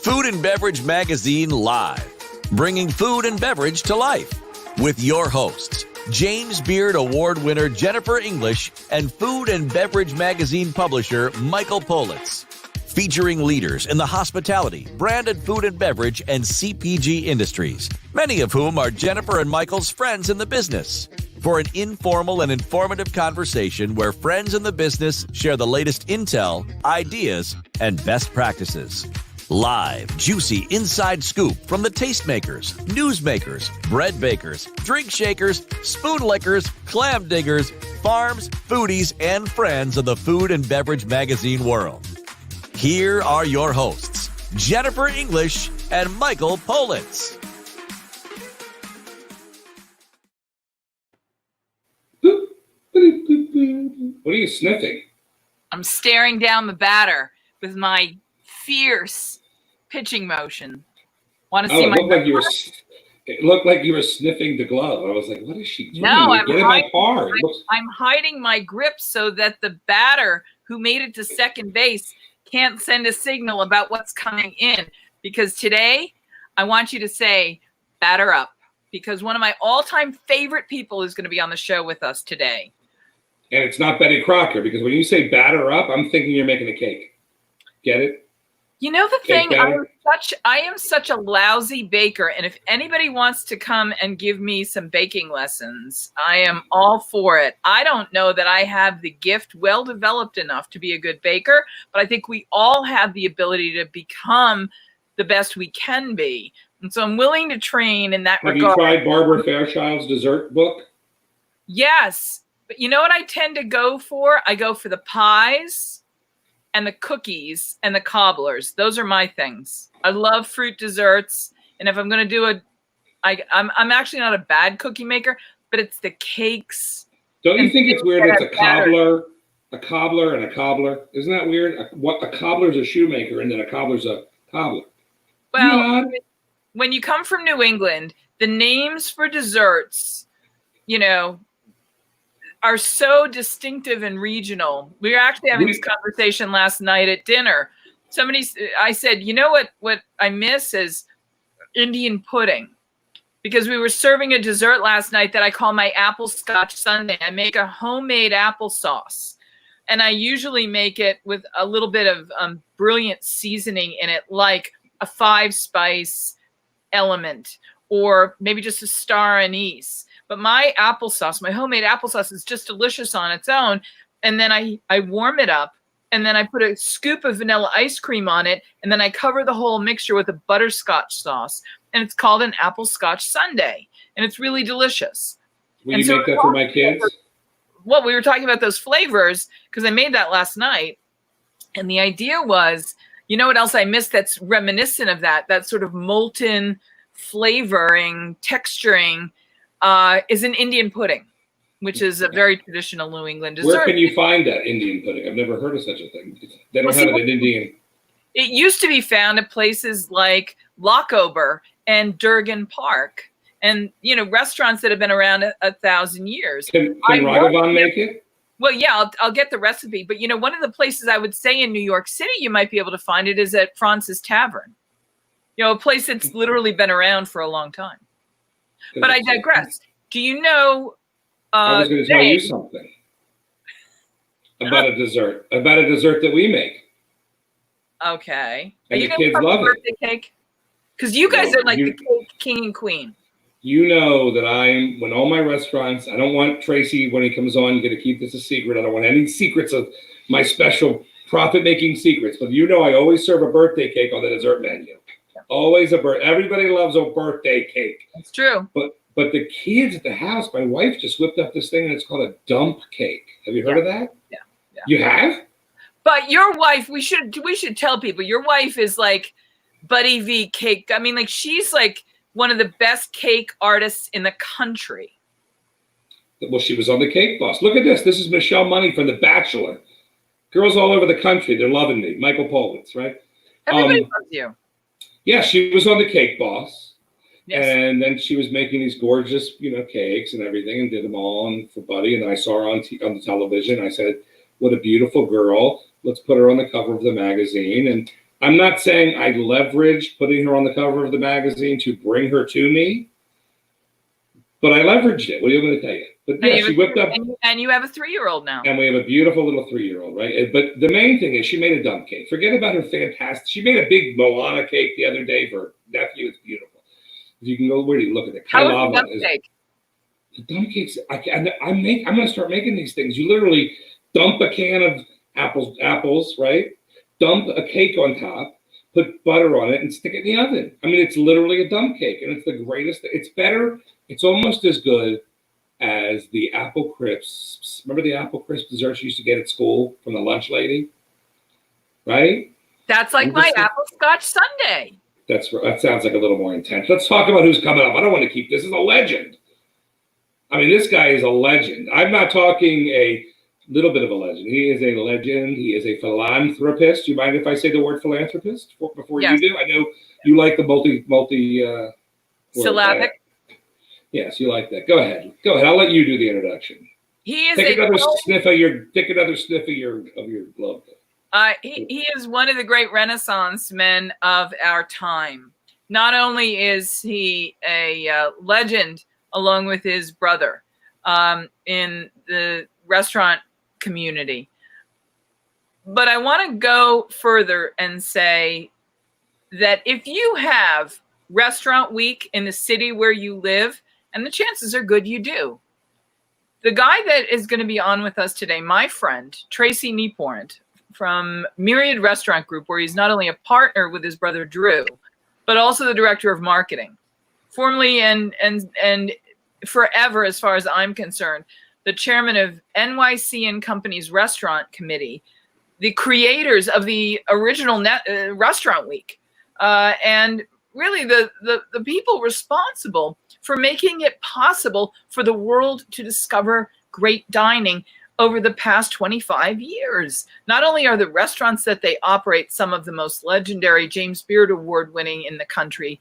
Food and Beverage Magazine Live, bringing food and beverage to life. With your hosts, James Beard Award winner Jennifer English and Food and Beverage Magazine publisher Michael Politz. Featuring leaders in the hospitality, branded food and beverage, and CPG industries, many of whom are Jennifer and Michael's friends in the business. For an informal and informative conversation where friends in the business share the latest intel, ideas, and best practices. Live, juicy inside scoop from the tastemakers, newsmakers, bread bakers, drink shakers, spoon lickers, clam diggers, farms, foodies, and friends of the Food and Beverage Magazine World. Here are your hosts, Jennifer English and Michael Politz. What are you sniffing? I'm staring down the batter with my fierce pitching motion. Want to see my? It looked like you were sniffing the glove. I was like, "What is she doing?" No, I'm hiding my grip so that the batter who made it to second base can't send a signal about what's coming in. Because today, I want you to say, "Batter up," because one of my all-time favorite people is going to be on the show with us today. And it's not Betty Crocker, because when you say "batter up," I'm thinking you're making a cake. Get it? You know the thing, I am such a lousy baker, and if anybody wants to come and give me some baking lessons, I am all for it. I don't know that I have the gift well developed enough to be a good baker, but I think we all have the ability to become the best we can be. And so I'm willing to train in that regard. Have you tried Barbara Fairchild's dessert book? Yes, but you know what I tend to go for? I go for the pies and the cookies and the cobblers. Those are my things. I love fruit desserts. And if I'm going to do I'm actually not a bad cookie maker, but it's the cakes. Don't you think it's weird? It's a cobbler, and a cobbler. Isn't that weird? A cobbler's a shoemaker, and then a cobbler's a cobbler. Well, when you come from New England, the names for desserts, are so distinctive and regional. We were actually having this conversation last night at dinner. I said, you know what I miss is Indian pudding, because we were serving a dessert last night that I call my apple scotch sundae. I make a homemade applesauce, and I usually make it with a little bit of brilliant seasoning in it, like a 5-spice element, or maybe just a star anise. But my applesauce, my homemade applesauce, is just delicious on its own. And then I warm it up, and then I put a scoop of vanilla ice cream on it, and then I cover the whole mixture with a butterscotch sauce. And it's called an apple scotch sundae. And it's really delicious. Will you make that for my kids? Well, we were talking about those flavors because I made that last night. And the idea was, you know what else I miss that's reminiscent of that sort of molten flavoring, texturing, is an Indian pudding, which is a very traditional New England dessert. Where can you find that Indian pudding? I've never heard of such a thing. They don't have it in Indian. It used to be found at places like Lockover and Durgan Park, and restaurants that have been around 1,000 years. Can Ragavan make it? Well, yeah, I'll get the recipe. But one of the places I would say in New York City you might be able to find it is at France's Tavern. A place that's literally been around for a long time. But I digress. Do you know? I was going to tell you something about a dessert that we make. Okay. And the kids love it. Birthday cake? Because you guys are like the cake king and queen. You know that when all my restaurants, I don't want Tracy, when he comes on, going to keep this a secret. I don't want any secrets of my special profit-making secrets. But I always serve a birthday cake on the dessert menu. Always everybody loves a birthday cake. That's true. But the kids at the house, my wife just whipped up this thing, and it's called a dump cake. Have you heard of that? Yeah. You have? But your wife, we should tell people, your wife is like Buddy V cake. I mean, like, she's like one of the best cake artists in the country. Well, she was on the Cake Boss. Look at this. This is Michelle Money from The Bachelor. Girls all over the country, they're loving me. Michael Politz, right? Everybody loves you. Yeah, she was on the Cake Boss. Yes. And then she was making these gorgeous, cakes and everything, and did them all for Buddy. And then I saw her on the television. I said, "What a beautiful girl! Let's put her on the cover of the magazine." And I'm not saying I leveraged putting her on the cover of the magazine to bring her to me, but I leveraged it. What do you want me to tell you? But yeah, she whipped up. And you have a 3-year-old now. And we have a beautiful little 3-year-old, right? But the main thing is she made a dump cake. Forget about her fantastic. She made a big Moana cake the other day for her nephew. It's beautiful. If you can go, where do you look at it? How is the dump cake? The dump cakes. I'm going to start making these things. You literally dump a can of apples, right? Dump a cake on top, put butter on it, and stick it in the oven. I mean, it's literally a dump cake, and it's the greatest. It's better. It's almost as good as the apple crisps. Remember the apple crisp desserts you used to get at school from the lunch lady? Right? That's like my apple scotch sundae. That sounds like a little more intense. Let's talk about who's coming up. I don't want to keep this as a legend. I mean, this guy is a legend. I'm not talking a little bit of a legend. He is a legend. He is a philanthropist. Do you mind if I say the word philanthropist before Yes. you do? I know you like the multi syllabic. Yes, you like that. Go ahead. I'll let you do the introduction. He is Take another sniff of your glove. He is one of the great Renaissance men of our time. Not only is he a legend along with his brother in the restaurant community, but I want to go further and say that if you have restaurant week in the city where you live, and the chances are good you do, the guy that is going to be on with us today, my friend Tracy Neporant from Myriad Restaurant Group, where he's not only a partner with his brother Drew, but also the director of marketing, formerly and forever, as far as I'm concerned, the chairman of NYC and Company's Restaurant Committee, the creators of the original Restaurant Week, and really the people responsible for making it possible for the world to discover great dining over the past 25 years. Not only are the restaurants that they operate some of the most legendary, James Beard Award winning in the country,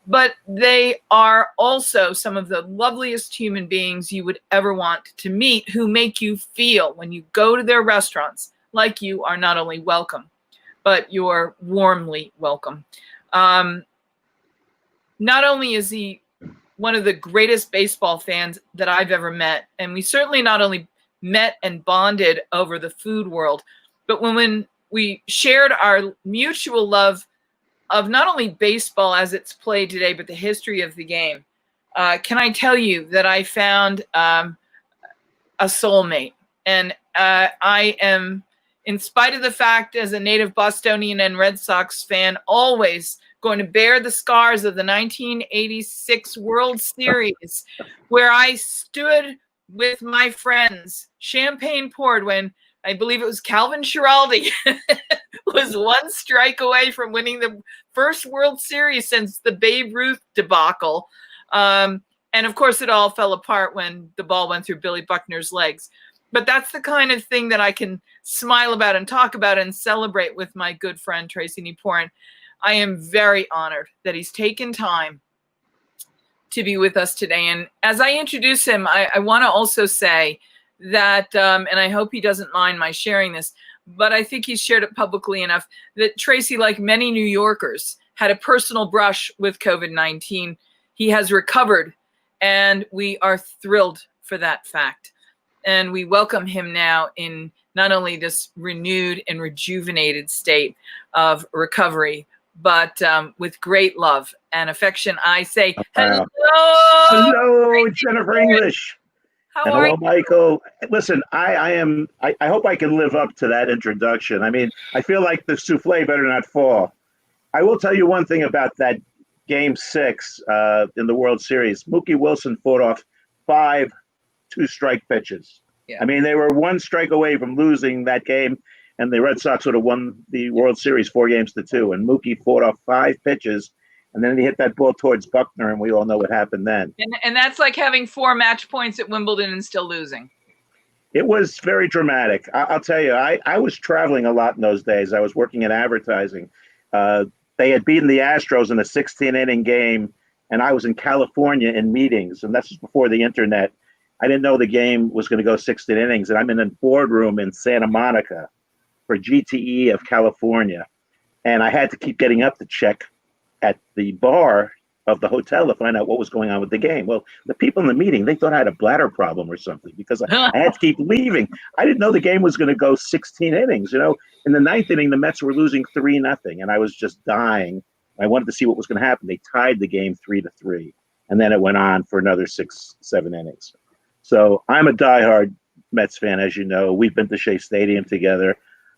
but they are also some of the loveliest human beings you would ever want to meet, who make you feel when you go to their restaurants like you are not only welcome, but you're warmly welcome. Not only is he one of the greatest baseball fans that I've ever met, and we certainly not only met and bonded over the food world, but when we shared our mutual love of not only baseball as it's played today, but the history of the game, can I tell you that I found a soulmate? And I am, in spite of the fact as a native Bostonian and Red Sox fan, always going to bear the scars of the 1986 World Series, where I stood with my friends, champagne poured, when I believe it was Calvin Schiraldi was one strike away from winning the first World Series since the Babe Ruth debacle. And of course, it all fell apart when the ball went through Billy Buckner's legs. But that's the kind of thing that I can smile about and talk about and celebrate with my good friend, Tracy Neporant. I am very honored that he's taken time to be with us today. And as I introduce him, I want to also say that, and I hope he doesn't mind my sharing this, but I think he's shared it publicly enough, that Tracy, like many New Yorkers, had a personal brush with COVID-19. He has recovered, and we are thrilled for that fact. And we welcome him now in not only this renewed and rejuvenated state of recovery, but with great love and affection, I say hello. Hello, Jennifer English. How and are hello, you? Michael. Listen, I hope I can live up to that introduction. I mean, I feel like the souffle better not fall. I will tell you one thing about that Game 6 in the World Series. Mookie Wilson fought off 5 two-strike pitches. Yeah. I mean, they were 1 strike away from losing that game, and the Red Sox would have won the World Series 4-2. And Mookie fought off 5 pitches, and then he hit that ball towards Buckner, and we all know what happened then. And that's like having 4 match points at Wimbledon and still losing. It was very dramatic. I'll tell you, I was traveling a lot in those days. I was working in advertising. They had beaten the Astros in a 16-inning game, and I was in California in meetings, and this was before the internet. I didn't know the game was going to go 16 innings, and I'm in a boardroom in Santa Monica for GTE of California. And I had to keep getting up to check at the bar of the hotel to find out what was going on with the game. Well, the people in the meeting, they thought I had a bladder problem or something because I had to keep leaving. I didn't know the game was going to go 16 innings. In the ninth inning, the Mets were losing 3-0, and I was just dying. I wanted to see what was going to happen. They tied the game 3-3, and then it went on for another 6-7 innings. So I'm a diehard Mets fan, as you know. We've been to Shea Stadium together.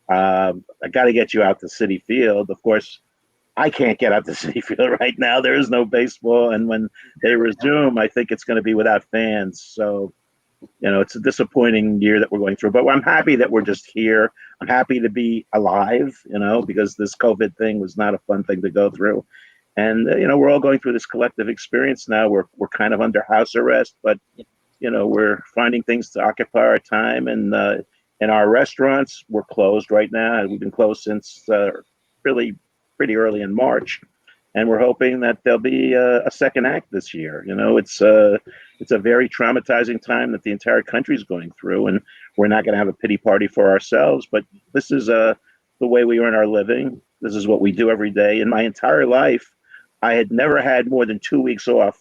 I got to get you out to Citi Field. Of course, I can't get out to Citi Field right now. There is no baseball, and when they resume, I think it's going to be without fans. So, it's a disappointing year that we're going through. But I'm happy that we're just here. I'm happy to be alive, because this COVID thing was not a fun thing to go through. And, we're all going through this collective experience now. We're kind of under house arrest, but, we're finding things to occupy our time. And in our restaurants, we're closed right now. We've been closed since really pretty early in March. And we're hoping that there'll be a second act this year. It's a very traumatizing time that the entire country is going through. And we're not going to have a pity party for ourselves. But this is the way we earn our living. This is what we do every day. In my entire life, I had never had more than 2 weeks off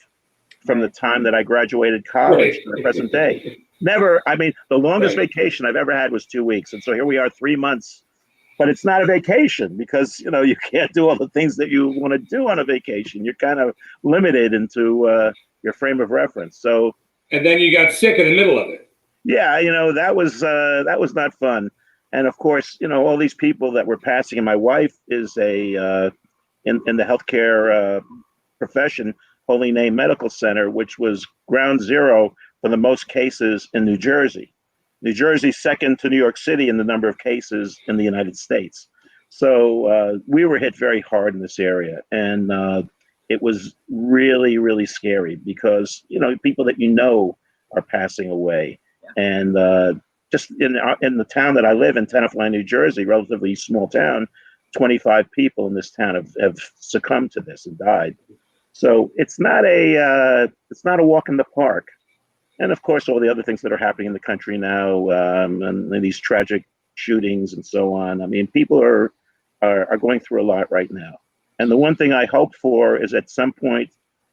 from the time that I graduated college to the present day. Never. I mean, the longest vacation I've ever had was 2 weeks. And so here we are 3 months. But it's not a vacation because, you can't do all the things that you want to do on a vacation. You're kind of limited into your frame of reference. So. And then you got sick in the middle of it. Yeah, that was not fun. And of course, all these people that were passing. And my wife is in the healthcare profession, Holy Name Medical Center, which was ground zero for the most cases in New Jersey. New Jersey's second to New York City in the number of cases in the United States. So we were hit very hard in this area. And it was really, really scary because, people that are passing away. And just in the town that I live in, Tenafly, New Jersey, relatively small town, 25 people in this town have succumbed to this and died. So it's not a walk in the park. And of course, all the other things that are happening in the country now, and these tragic shootings and so on. I mean, people are going through a lot right now. And the one thing I hope for is at some point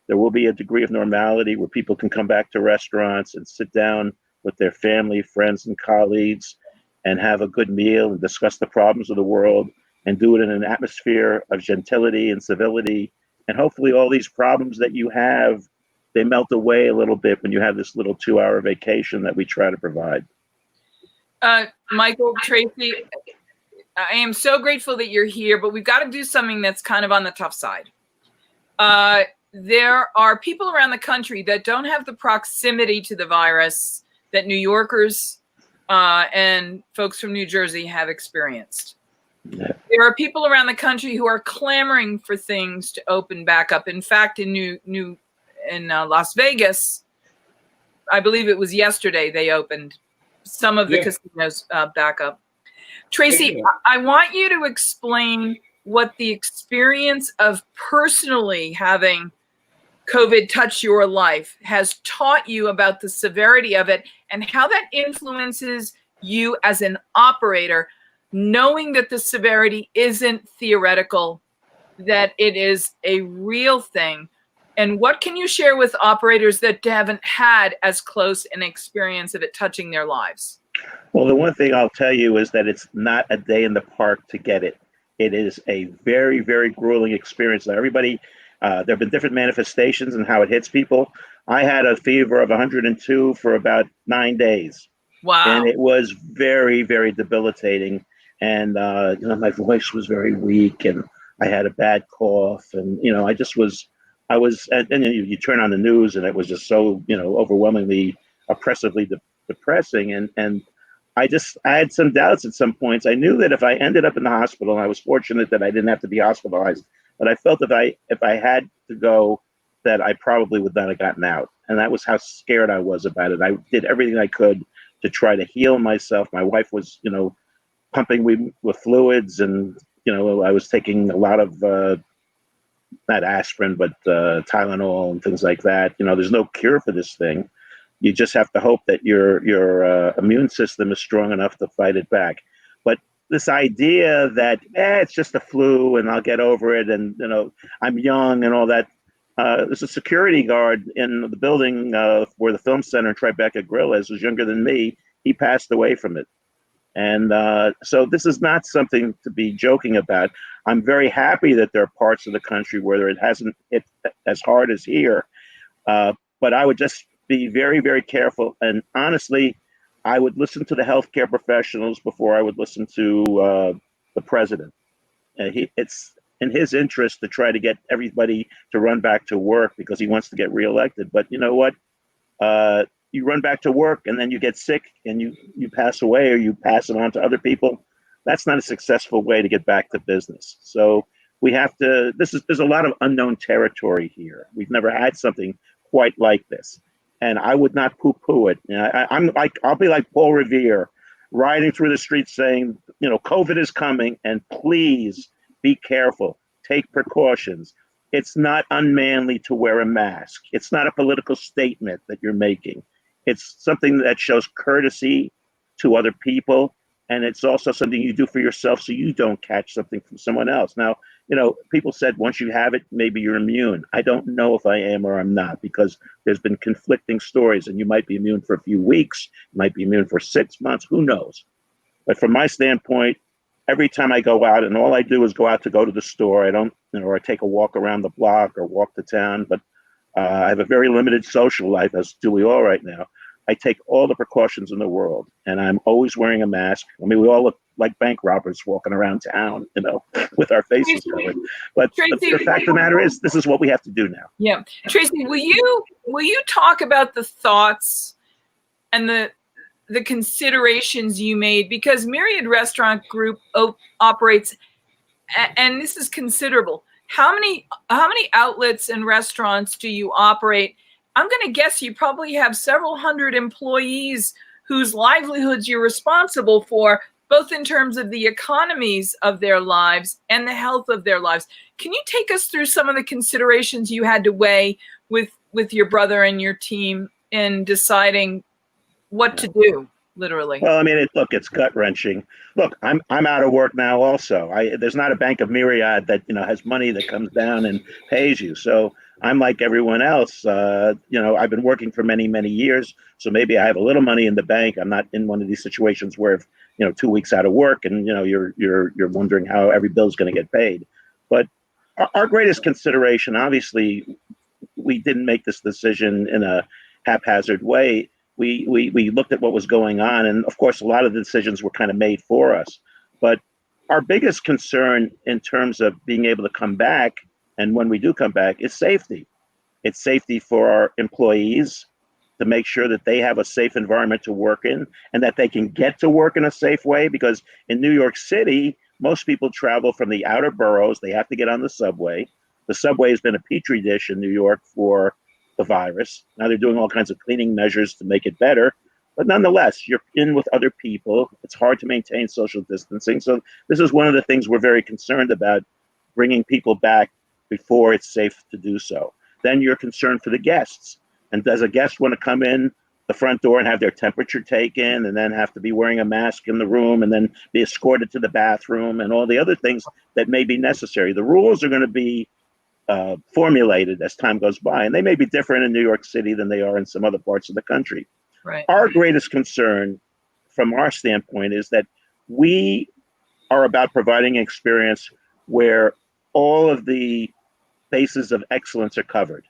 there will be a degree of normality where people can come back to restaurants and sit down with their family, friends, and colleagues and have a good meal and discuss the problems of the world and do it in an atmosphere of gentility and civility. And hopefully all these problems that you have, they melt away a little bit when you have this little 2-hour vacation that we try to provide. Michael, Tracy, I am so grateful that you're here, but we've got to do something that's kind of on the tough side. There are people around the country that don't have the proximity to the virus that New Yorkers and folks from New Jersey have experienced. Yeah. There are people around the country who are clamoring for things to open back up. In fact, in Las Vegas, I believe it was yesterday they opened some of the casinos back up. Tracy, I want you to explain what the experience of personally having COVID touch your life has taught you about the severity of it and how that influences you as an operator, knowing that the severity isn't theoretical, that it is a real thing. And what can you share with operators that haven't had as close an experience of it touching their lives? Well, the one thing I'll tell you is that it's not a day in the park to get it. It is a very, very grueling experience. Now, everybody, there have been different manifestations and how it hits people. I had a fever of 102 for about 9 days. Wow. And it was very, very debilitating. And, my voice was very weak and I had a bad cough. And, and you turn on the news and it was just so, overwhelmingly, oppressively depressing. And I had some doubts at some points. I knew that if I ended up in the hospital, and I was fortunate that I didn't have to be hospitalized, but I felt if I had to go, that I probably would not have gotten out. And that was how scared I was about it. I did everything I could to try to heal myself. My wife was, pumping me with fluids, and, I was taking a lot of, not aspirin, but Tylenol and things like that. There's no cure for this thing. You just have to hope that your immune system is strong enough to fight it back. But this idea that it's just a flu and I'll get over it, and I'm young and all that. There's a security guard in the building where the film center and Tribeca Grill is, who's younger than me. He passed away from it. And so this is not something to be joking about. I'm very happy that there are parts of the country where it hasn't hit as hard as here. But I would just be very, very careful. And honestly, I would listen to the healthcare professionals before I would listen to the president. It's in his interest to try to get everybody to run back to work because he wants to get reelected. But you know what? You run back to work and then you get sick and you pass away, or you pass it on to other people. That's not a successful way to get back to business. So we have to, there's a lot of unknown territory here. We've never had something quite like this. And I would not poo-poo it. I'll be like Paul Revere, riding through the streets saying, COVID is coming, and please be careful, take precautions. It's not unmanly to wear a mask. It's not a political statement that you're making. It's something that shows courtesy to other people. And it's also something you do for yourself so you don't catch something from someone else. Now, people said once you have it, maybe you're immune. I don't know if I am or I'm not, because there's been conflicting stories, and you might be immune for a few weeks, you might be immune for 6 months, who knows? But from my standpoint, every time I go out, and all I do is go to the store, I don't, or I take a walk around the block or walk to town, but I have a very limited social life, as do we all right now. I take all the precautions in the world, and I'm always wearing a mask. I mean, we all look like bank robbers walking around town, with our faces covered. But Tracy, the fact of the matter is, this is what we have to do now. Yeah. Tracy, will you talk about the thoughts and the considerations you made? Because Myriad Restaurant Group operates, and this is considerable. How many outlets and restaurants do you operate? I'm going to guess you probably have several hundred employees whose livelihoods you're responsible for, both in terms of the economies of their lives and the health of their lives. Can you take us through some of the considerations you had to weigh with your brother and your team in deciding what to do, literally? Well, I mean, it's gut-wrenching. Look, I'm out of work now also. There's not a Bank of Myriad that, has money that comes down and pays you. So I'm like everyone else. I've been working for many, many years. So maybe I have a little money in the bank. I'm not in one of these situations where, 2 weeks out of work and, you're wondering how every bill's going to get paid. But our greatest consideration, obviously, we didn't make this decision in a haphazard way. We looked at what was going on, and of course, a lot of the decisions were kind of made for us. But our biggest concern in terms of being able to come back, and when we do come back, is safety. It's safety for our employees, to make sure that they have a safe environment to work in and that they can get to work in a safe way. Because in New York City, most people travel from the outer boroughs. They have to get on the subway. The subway has been a petri dish in New York for the virus. Now they're doing all kinds of cleaning measures to make it better. But nonetheless, you're in with other people. It's hard to maintain social distancing. So this is one of the things we're very concerned about, bringing people back before it's safe to do so. Then you're concerned for the guests. And does a guest want to come in the front door and have their temperature taken and then have to be wearing a mask in the room and then be escorted to the bathroom and all the other things that may be necessary? The rules are going to be formulated as time goes by, and they may be different in New York City than they are in some other parts of the country. Right. Our greatest concern from our standpoint is that we are about providing an experience where all of the bases of excellence are covered.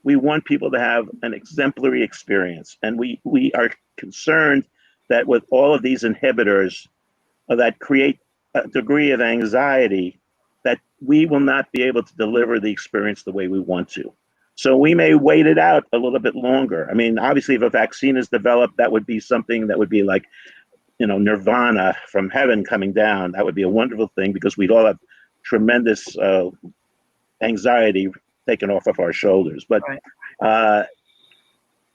We want people to have an exemplary experience, and we are concerned that with all of these inhibitors that create a degree of anxiety, that we will not be able to deliver the experience the way we want to. So we may wait it out a little bit longer. I mean, obviously, if a vaccine is developed, that would be something that would be like, nirvana from heaven coming down. That would be a wonderful thing, because we'd all have tremendous anxiety taken off of our shoulders. But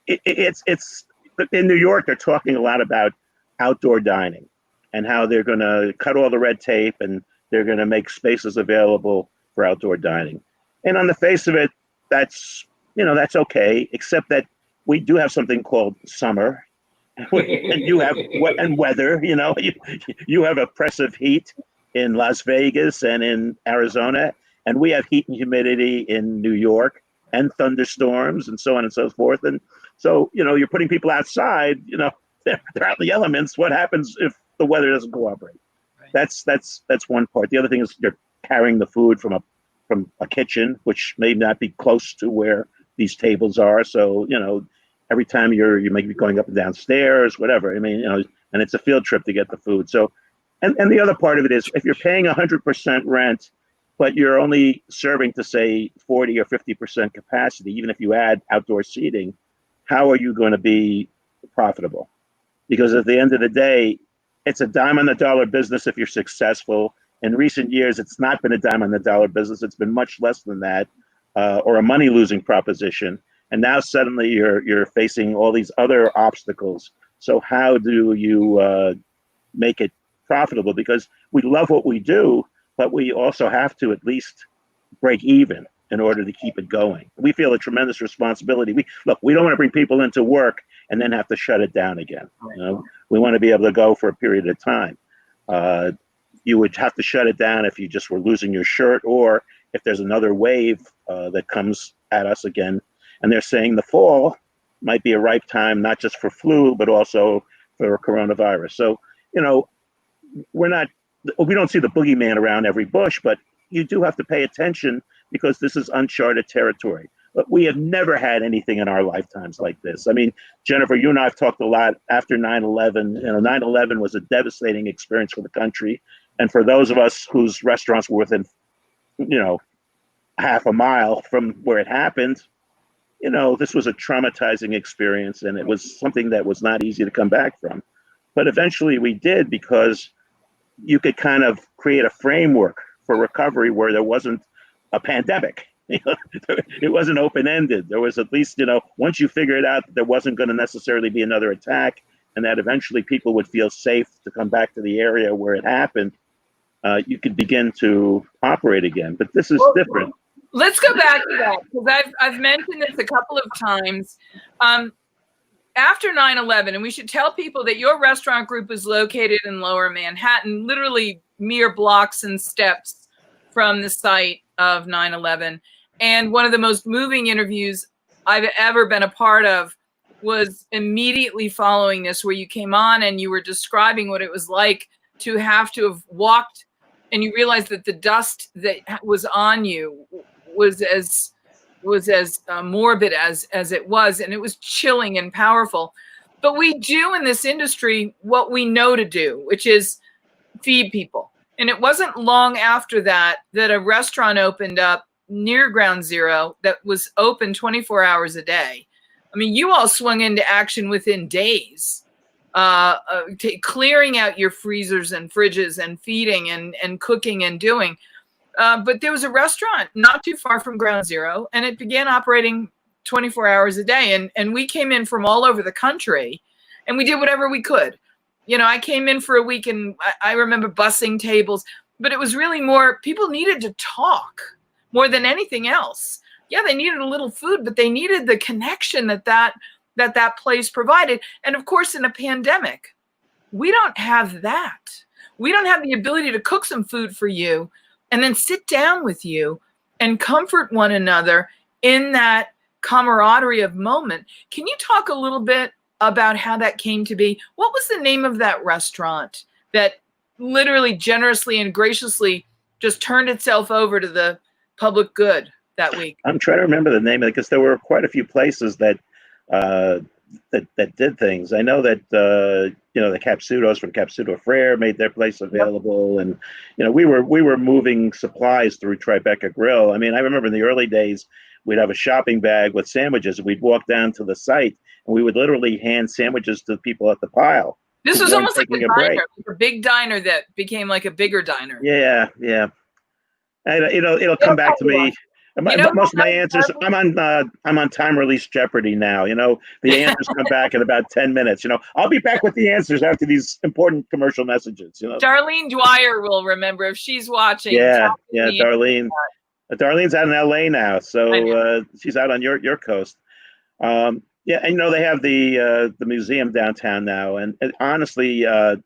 it's in New York, they're talking a lot about outdoor dining and how they're going to cut all the red tape and they're going to make spaces available for outdoor dining. And on the face of it, that's okay, except that we do have something called summer, and you have weather. You have oppressive heat in Las Vegas and in Arizona, and we have heat and humidity in New York and thunderstorms and so on and so forth. And so, you're putting people outside. They're out in the elements. What happens if the weather doesn't cooperate? Right. That's one part. The other thing is you're carrying the food from a kitchen, which may not be close to where these tables are. So, every time you may be going up and down stairs, whatever. I mean, and it's a field trip to get the food. So, and the other part of it is if you're paying 100% rent, but you're only serving to say 40 or 50% capacity, even if you add outdoor seating, how are you going to be profitable? Because at the end of the day, it's a dime on the dollar business if you're successful. In recent years, it's not been a dime on the dollar business. It's been much less than that, or a money losing proposition. And now suddenly you're facing all these other obstacles. So how do you make it profitable? Because we love what we do, but we also have to at least break even in order to keep it going. We feel a tremendous responsibility. We don't want to bring people into work and then have to shut it down again. We want to be able to go for a period of time. You would have to shut it down if you just were losing your shirt, or if there's another wave that comes at us again. And they're saying the fall might be a ripe time, not just for flu, but also for coronavirus. So, we don't see the boogeyman around every bush, but you do have to pay attention because this is uncharted territory. But we have never had anything in our lifetimes like this. I mean, Jennifer, you and I have talked a lot after 9/11. 9/11 was a devastating experience for the country. And for those of us whose restaurants were within, half a mile from where it happened, this was a traumatizing experience, and it was something that was not easy to come back from. But eventually we did, because you could kind of create a framework for recovery where there wasn't a pandemic. It wasn't open-ended. There was at least, once you figured out that there wasn't going to necessarily be another attack, and that eventually people would feel safe to come back to the area where it happened, you could begin to operate again. But this is different. Let's go back to that, because I've mentioned this a couple of times. After 9/11, and we should tell people that your restaurant group is located in Lower Manhattan, literally mere blocks and steps from the site of 9/11. And one of the most moving interviews I've ever been a part of was immediately following this, where you came on and you were describing what it was like to have walked, and you realized that the dust that was on you was as morbid as it was, and it was chilling and powerful. But we do in this industry what we know to do, which is feed people. And it wasn't long after that a restaurant opened up near Ground Zero that was open 24 hours a day. I mean, you all swung into action within days, clearing out your freezers and fridges and feeding and cooking and doing. But there was a restaurant not too far from Ground Zero, and it began operating 24 hours a day. And we came in from all over the country, and we did whatever we could. I came in for a week, and I remember bussing tables, but it was really more, people needed to talk more than anything else. Yeah, they needed a little food, but they needed the connection that place provided. And of course, in a pandemic, we don't have that. We don't have the ability to cook some food for you and then sit down with you and comfort one another in that camaraderie of moment. Can you talk a little bit about how that came to be? What was the name of that restaurant that literally generously and graciously just turned itself over to the public good that week? I'm trying to remember the name of it, because there were quite a few places that did things. I know that the Capsutos from Capsuto Frere made their place available, and we were moving supplies through Tribeca Grill. I mean, I remember in the early days we'd have a shopping bag with sandwiches, and we'd walk down to the site, and we would literally hand sandwiches to the people at the pile. This was almost like a diner, like a big diner that became like a bigger diner. Yeah. And it'll come back to me. Most of my answers, I'm on time release Jeopardy now. The answers come back in about 10 minutes. I'll be back with the answers after these important commercial messages. Darlene Dwyer will remember if she's watching. Yeah, Darlene's out in LA now, so she's out on your coast. Yeah, and they have the museum downtown now, and honestly, I've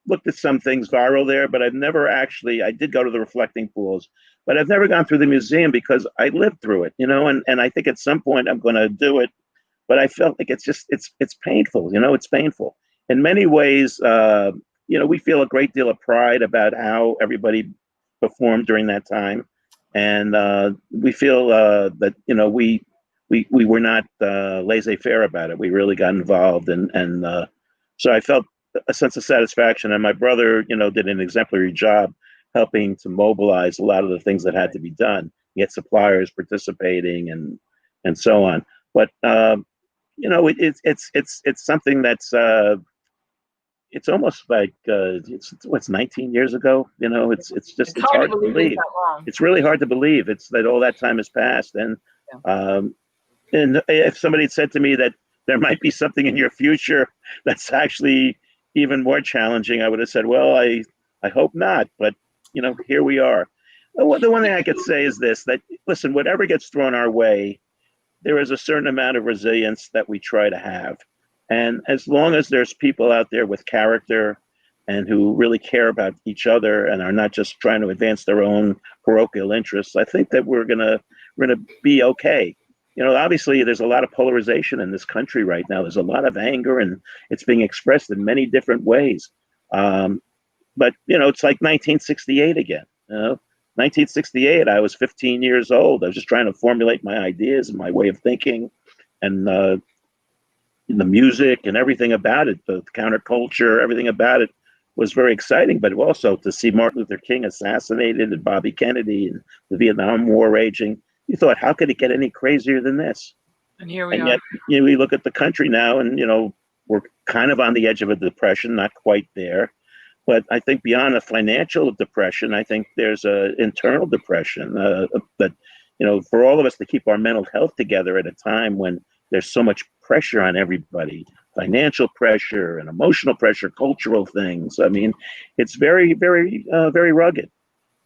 looked at some things viral there, but I've never actually. I did go to the reflecting pools, but I've never gone through the museum because I lived through it, and I think at some point I'm going to do it, but I felt like it's painful, it's painful in many ways. We feel a great deal of pride about how everybody performed during that time, and we feel that we were not laissez-faire about it. We really got involved, and so I felt a sense of satisfaction. And my brother, did an exemplary job helping to mobilize a lot of the things that had to be done, get suppliers participating, and so on. But it's something that's it's almost like what's 19 years ago. It's hard to believe. It's really hard to believe. It's that all that time has passed, and and if somebody had said to me that there might be something in your future that's actually even more challenging, I would have said, well, I hope not. But, here we are. The one thing I could say is this, that, listen, whatever gets thrown our way, there is a certain amount of resilience that we try to have. And as long as there's people out there with character and who really care about each other and are not just trying to advance their own parochial interests, I think that we're gonna be okay. Obviously, there's a lot of polarization in this country right now. There's a lot of anger, and it's being expressed in many different ways. But it's like 1968 again. 1968, I was 15 years old. I was just trying to formulate my ideas and my way of thinking, and the music and everything about it, the counterculture, everything about it was very exciting. But also to see Martin Luther King assassinated and Bobby Kennedy and the Vietnam War raging. You thought, how could it get any crazier than this? And here we and are. Yet, we look at the country now, and we're kind of on the edge of a depression, not quite there, but I think beyond a financial depression, I think there's an internal depression that for all of us to keep our mental health together at a time when there's so much pressure on everybody, financial pressure and emotional pressure, cultural things. I mean, it's very, very, very rugged.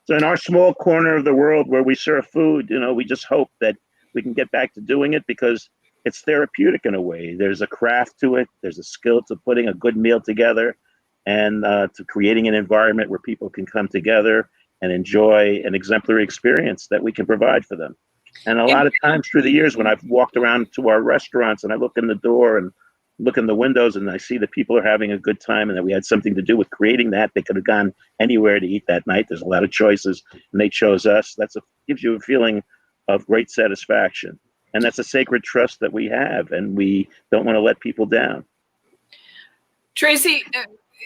So in our small corner of the world where we serve food, we just hope that we can get back to doing it because it's therapeutic in a way. There's a craft to it. There's a skill to putting a good meal together and to creating an environment where people can come together and enjoy an exemplary experience that we can provide for them. And a lot of times through the years when I've walked around to our restaurants and I look in the door and look in the windows and I see that people are having a good time and that we had something to do with creating that. They could have gone anywhere to eat that night. There's a lot of choices and they chose us. Gives you a feeling of great satisfaction. And that's a sacred trust that we have, and we don't want to let people down. Tracy,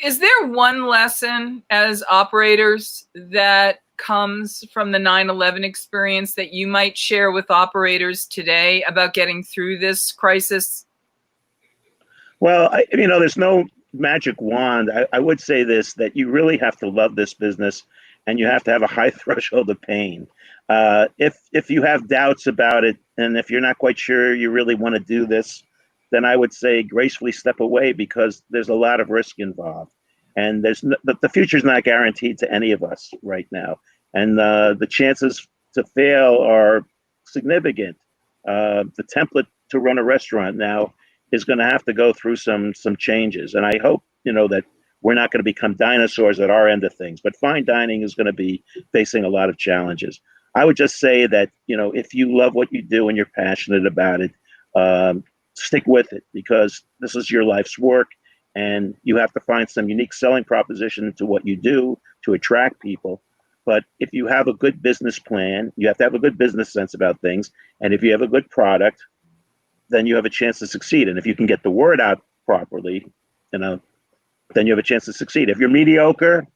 is there one lesson as operators that comes from the 9/11 experience that you might share with operators today about getting through this crisis? Well, there's no magic wand. I would say this, that you really have to love this business and you have to have a high threshold of pain. If you have doubts about it and if you're not quite sure you really want to do this, then I would say gracefully step away because there's a lot of risk involved. And the future's not guaranteed to any of us right now. And the chances to fail are significant. The template to run a restaurant now is going to have to go through some changes. And I hope, that we're not going to become dinosaurs at our end of things, but fine dining is going to be facing a lot of challenges. I would just say that, if you love what you do and you're passionate about it, stick with it because this is your life's work and you have to find some unique selling proposition to what you do to attract people. But if you have a good business plan, you have to have a good business sense about things. And if you have a good product, then you have a chance to succeed. And if you can get the word out properly, then you have a chance to succeed. If you're mediocre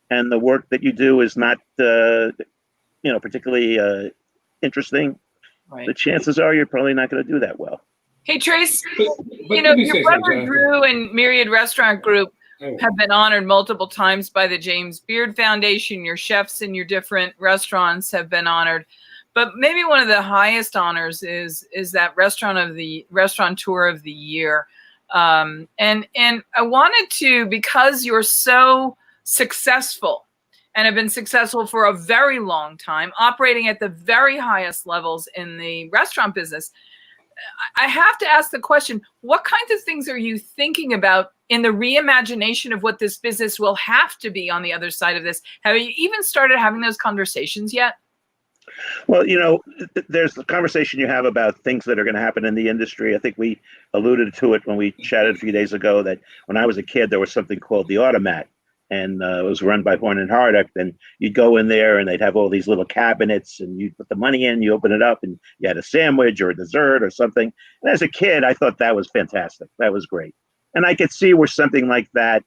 and the work that you do is not, particularly interesting, right, the chances are you're probably not going to do that well. Hey, Trace, your brother Drew and Myriad Restaurant Group have been honored multiple times by the James Beard Foundation. Your chefs in your different restaurants have been honored. But maybe one of the highest honors is that Restaurateur of the Year. And I wanted to, because you're so successful and have been successful for a very long time, operating at the very highest levels in the restaurant business, I have to ask the question, what kinds of things are you thinking about in the reimagination of what this business will have to be on the other side of this? Have you even started having those conversations yet? Well, there's the conversation you have about things that are going to happen in the industry. I think we alluded to it when we chatted a few days ago that when I was a kid, there was something called the Automat, and it was run by Horn and Hardart. And you'd go in there, and they'd have all these little cabinets, and you'd put the money in, you open it up, and you had a sandwich or a dessert or something. And as a kid, I thought that was fantastic. That was great. And I could see where something like that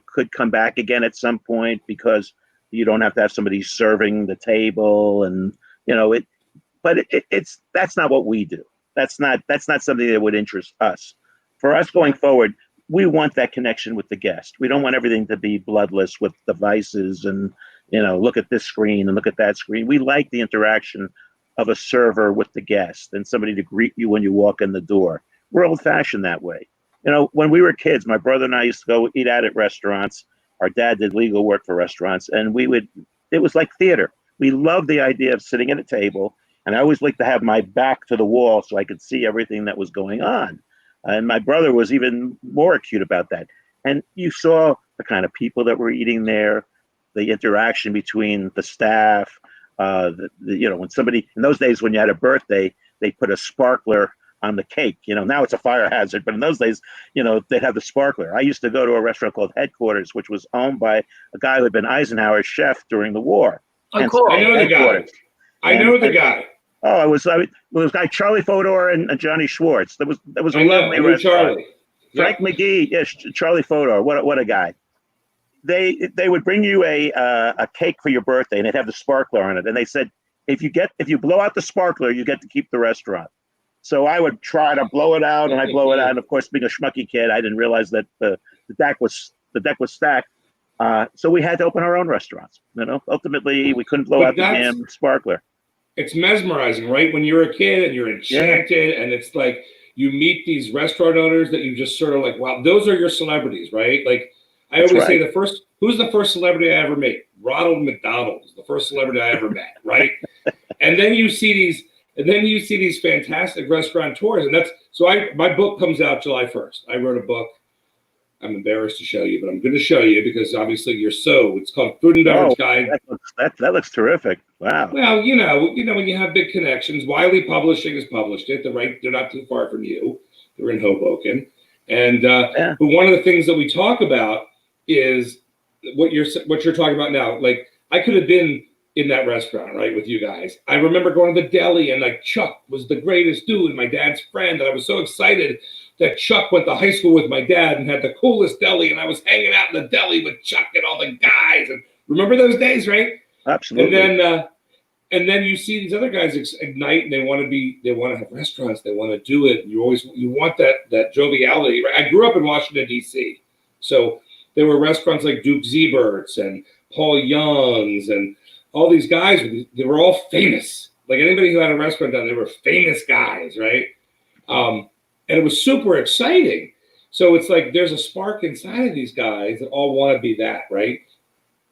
could come back again at some point, because you don't have to have somebody serving the table, and that's not what we do. That's not something that would interest us. For us going forward, we want that connection with the guest. We don't want everything to be bloodless with devices and, look at this screen and look at that screen. We like the interaction of a server with the guest and somebody to greet you when you walk in the door. We're old fashioned that way. When we were kids, my brother and I used to go eat out at restaurants. Our dad did legal work for restaurants, and it was like theater. We loved the idea of sitting at a table, and I always liked to have my back to the wall so I could see everything that was going on. And my brother was even more acute about that. And you saw the kind of people that were eating there, the interaction between the staff, when somebody, in those days when you had a birthday, they put a sparkler on the cake. Now it's a fire hazard, but in those days, they'd have the sparkler. I used to go to a restaurant called Headquarters, which was owned by a guy who had been Eisenhower's chef during the war. Oh, cool. I know the guy. I know the guy. Oh, it was guy Charlie Fodor and Johnny Schwartz. That was a lovely restaurant. Charlie. Frank McGee, yes, Charlie Fodor. What a guy. They would bring you a cake for your birthday, and it'd have the sparkler on it. And they said, if you blow out the sparkler, you get to keep the restaurant. So I would try to blow it out, and I blow it out. And of course, being a schmucky kid, I didn't realize that the deck was stacked. So we had to open our own restaurants. Ultimately, we couldn't blow out the damn sparkler. It's mesmerizing, right? When you're a kid and you're enchanted, and it's like you meet these restaurant owners that you just sort of like, wow, those are your celebrities, right? Like I always say, who's the first celebrity I ever met? Ronald McDonald is the first celebrity I ever met, right? And then you see these fantastic restaurateurs, and my book comes out July 1st. I wrote a book. I'm embarrassed to show you, but I'm going to show you because obviously it's called Food and Beverage Guide. That looks terrific. Wow. Well, when you have big connections, Wiley Publishing has published it. They're not too far from you. They're in Hoboken. And but one of the things that we talk about is what you're talking about now. Like I could have been in that restaurant, right, with you guys. I remember going to the deli, and like Chuck was the greatest dude, my dad's friend, and I was so excited that Chuck went to high school with my dad and had the coolest deli, and I was hanging out in the deli with Chuck and all the guys. And remember those days, right? Absolutely. And then you see these other guys ignite, and they want to have restaurants, they want to do it. You want that joviality, right? I grew up in Washington D.C., so there were restaurants like Duke Zebert's and Paul Young's and all these guys. They were all famous. Like anybody who had a restaurant down there were famous guys, right? And it was super exciting. So it's like there's a spark inside of these guys that all want to be that, right?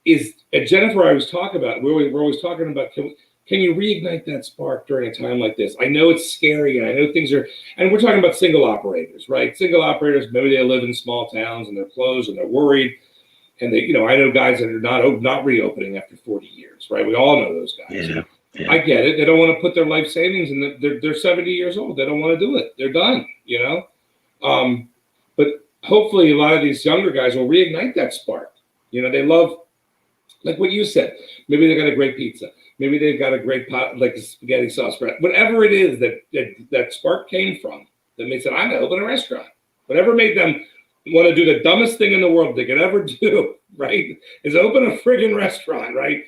And Jennifer, I was talking about, we're always talking about, can you reignite that spark during a time like this? I know it's scary, and I know things are, and we're talking about single operators, right? Single operators, maybe they live in small towns and they're closed and they're worried. And they, I know guys that are not reopening after 40 years, right? We all know those guys. Yeah. I get it. They don't want to put their life savings in. They're 70 years old. They don't want to do it. They're done, But hopefully a lot of these younger guys will reignite that spark. They love, like what you said. Maybe they got a great pizza. Maybe they've got a great pot, like a spaghetti sauce bread. Whatever it is that spark came from, that made them, I'm going to open a restaurant. Whatever made them want to do the dumbest thing in the world they could ever do, right, is open a friggin' restaurant, right?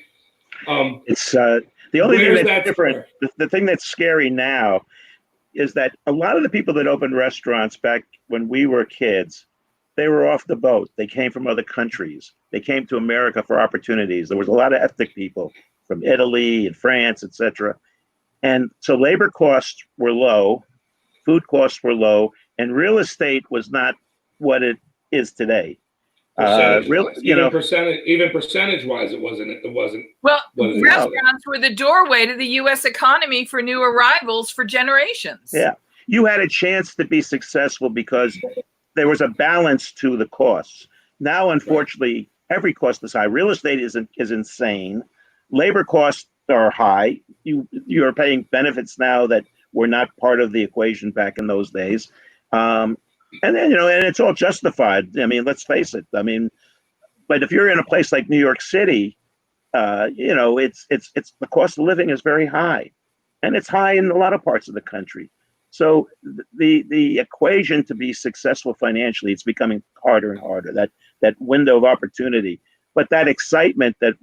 It's the only thing that's different. The thing that's scary now is that a lot of the people that opened restaurants back when we were kids, they were off the boat. They came from other countries. They came to America for opportunities. There was a lot of ethnic people from Italy and France, etc. And so labor costs were low, food costs were low, and real estate was not what it is today. Even percentage-wise, it wasn't. Well, restaurants were the doorway to the U.S. economy for new arrivals for generations. Yeah. you had a chance to be successful because there was a balance to the costs. Now, unfortunately, every cost is high. Real estate is insane. Labor costs are high. You're paying benefits now that were not part of the equation back in those days. And then, and it's all justified. I mean, let's face it. I mean, but if you're in a place like New York City, it's the cost of living is very high, and it's high in a lot of parts of the country. So the equation to be successful financially, it's becoming harder and harder. That window of opportunity, but that excitement that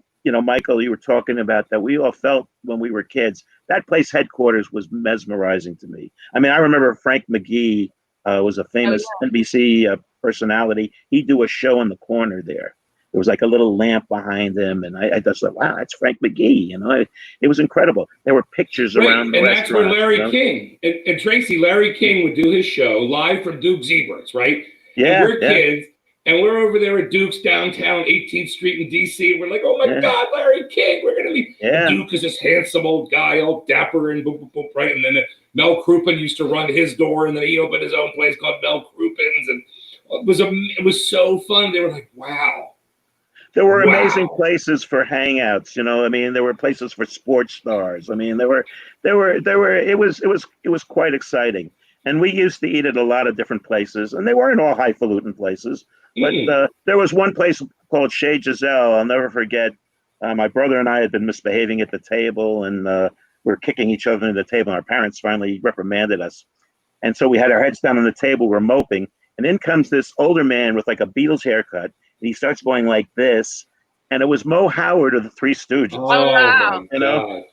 Michael, you were talking about, that we all felt when we were kids. That place headquarters was mesmerizing to me. I mean, I remember Frank McGee was a famous NBC personality. He'd do a show in the corner there. There was like a little lamp behind him, and I just thought, wow, that's Frank McGee. It was incredible. There were pictures around the restaurant. And that's where Larry King and Tracy, Larry King would do his show live from Duke's Zebra's, right? Yeah, and we're kids, and we're over there at Duke's downtown 18th Street in DC, and we're like, oh my God, Larry King, we're gonna be. Duke is this handsome old guy, all dapper and boom, boom, boom, right? And then Mel Crouppen used to run his door, and then he opened his own place called Mel Crouppen's, and it was so fun. They were like, wow. There were amazing places for hangouts, I mean, there were places for sports stars. I mean, it was quite exciting. And we used to eat at a lot of different places, and they weren't all highfalutin places. But there was one place called Chez Giselle. I'll never forget. My brother and I had been misbehaving at the table, and we were kicking each other into the table, and our parents finally reprimanded us. And so we had our heads down on the table, we're moping, and in comes this older man with like a Beatles haircut. And he starts going like this, and it was Mo Howard of the Three Stooges. Oh, wow.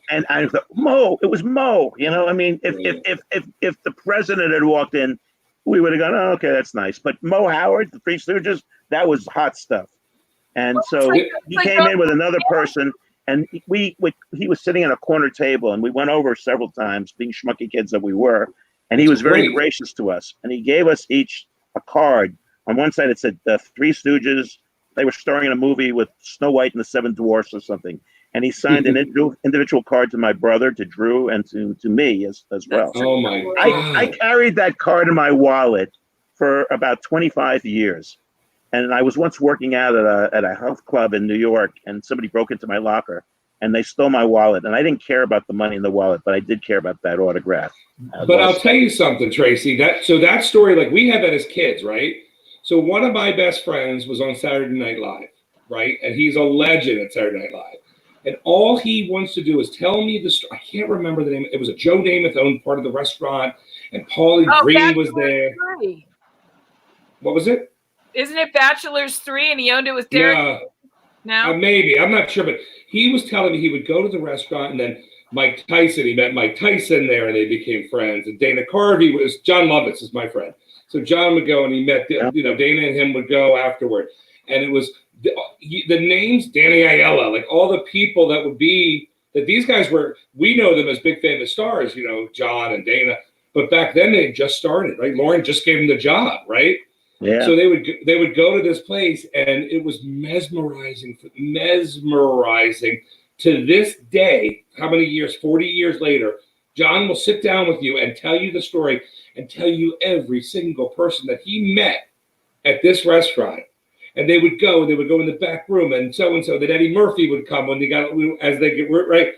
And I thought, Mo, it was Mo. I mean, if the president had walked in, we would have gone, oh, okay, that's nice. But Mo Howard, the Three Stooges, that was hot stuff. And so he came in with another person, and he was sitting at a corner table, and we went over several times, being schmucky kids that we were, and he was very gracious to us, and he gave us each a card. On one side, it said the Three Stooges. They were starring in a movie with Snow White and the Seven Dwarfs or something. And he signed an individual card to my brother, to Drew, and to me as well. Oh, my God. I carried that card in my wallet for about 25 years. And I was once working out at a health club in New York, and somebody broke into my locker, and they stole my wallet. And I didn't care about the money in the wallet, but I did care about that autograph. But I'll tell you something, Tracy. That story, like, we had that as kids, right? So one of my best friends was on Saturday Night Live, right? And he's a legend at Saturday Night Live. And all he wants to do is tell me the story. I can't remember the name. It was a Joe Namath owned part of the restaurant, and Paulie Green was there. 3. What was it? Isn't it Bachelor's 3, and he owned it with Derek? No? Maybe. I'm not sure. But he was telling me he would go to the restaurant, and then Mike Tyson, he met Mike Tyson there, and they became friends. And Dana Carvey was, John Lovitz is my friend. So John would go, and he met, Dana and him would go afterward. And it was the names, Danny Aiella, like all the people that would be, that these guys were, we know them as big famous stars, John and Dana. But back then they just started, right? Lauren just gave them the job, right? Yeah. So they would go to this place, and it was mesmerizing to this day. How many years? 40 years later, John will sit down with you and tell you the story and tell you every single person that he met at this restaurant. And they would go in the back room, and so. Then Eddie Murphy would come when they got, as they get right.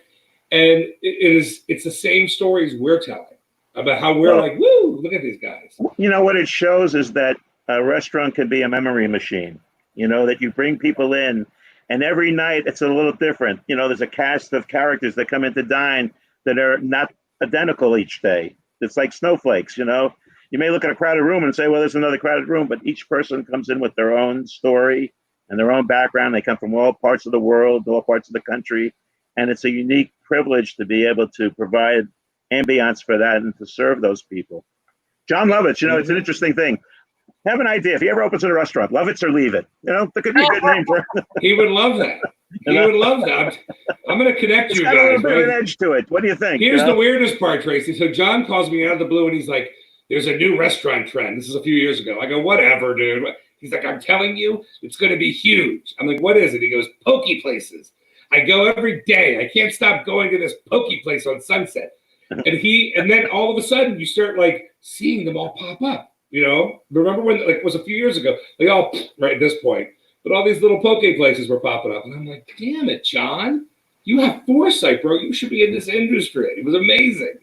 And it's the same stories we're telling about how we're like, woo, look at these guys. What it shows is that a restaurant can be a memory machine, that you bring people in, and every night it's a little different. There's a cast of characters that come in to dine that are not identical each day. It's like snowflakes, You may look at a crowded room and say, well, there's another crowded room, but each person comes in with their own story and their own background. They come from all parts of the world, all parts of the country. And it's a unique privilege to be able to provide ambiance for that and to serve those people. John Lovitz, it's an interesting thing. Have an idea. If he ever opens a restaurant, love it or leave it. That could be a good name for it. He would love that. He would love that. I'm going to connect you guys. Got a little bit of an edge to it. What do you think? Here's the weirdest part, Tracy. So John calls me out of the blue, and he's like, there's a new restaurant trend. This is a few years ago. I go, whatever, dude. He's like, I'm telling you, it's going to be huge. I'm like, what is it? He goes, pokey places. I go every day. I can't stop going to this pokey place on Sunset. And then all of a sudden you start like seeing them all pop up. Remember when like it was a few years ago, they all right at this point, but all these little poke places were popping up, and I'm like, damn it, John, you have foresight, bro. You should be in this industry. It was amazing.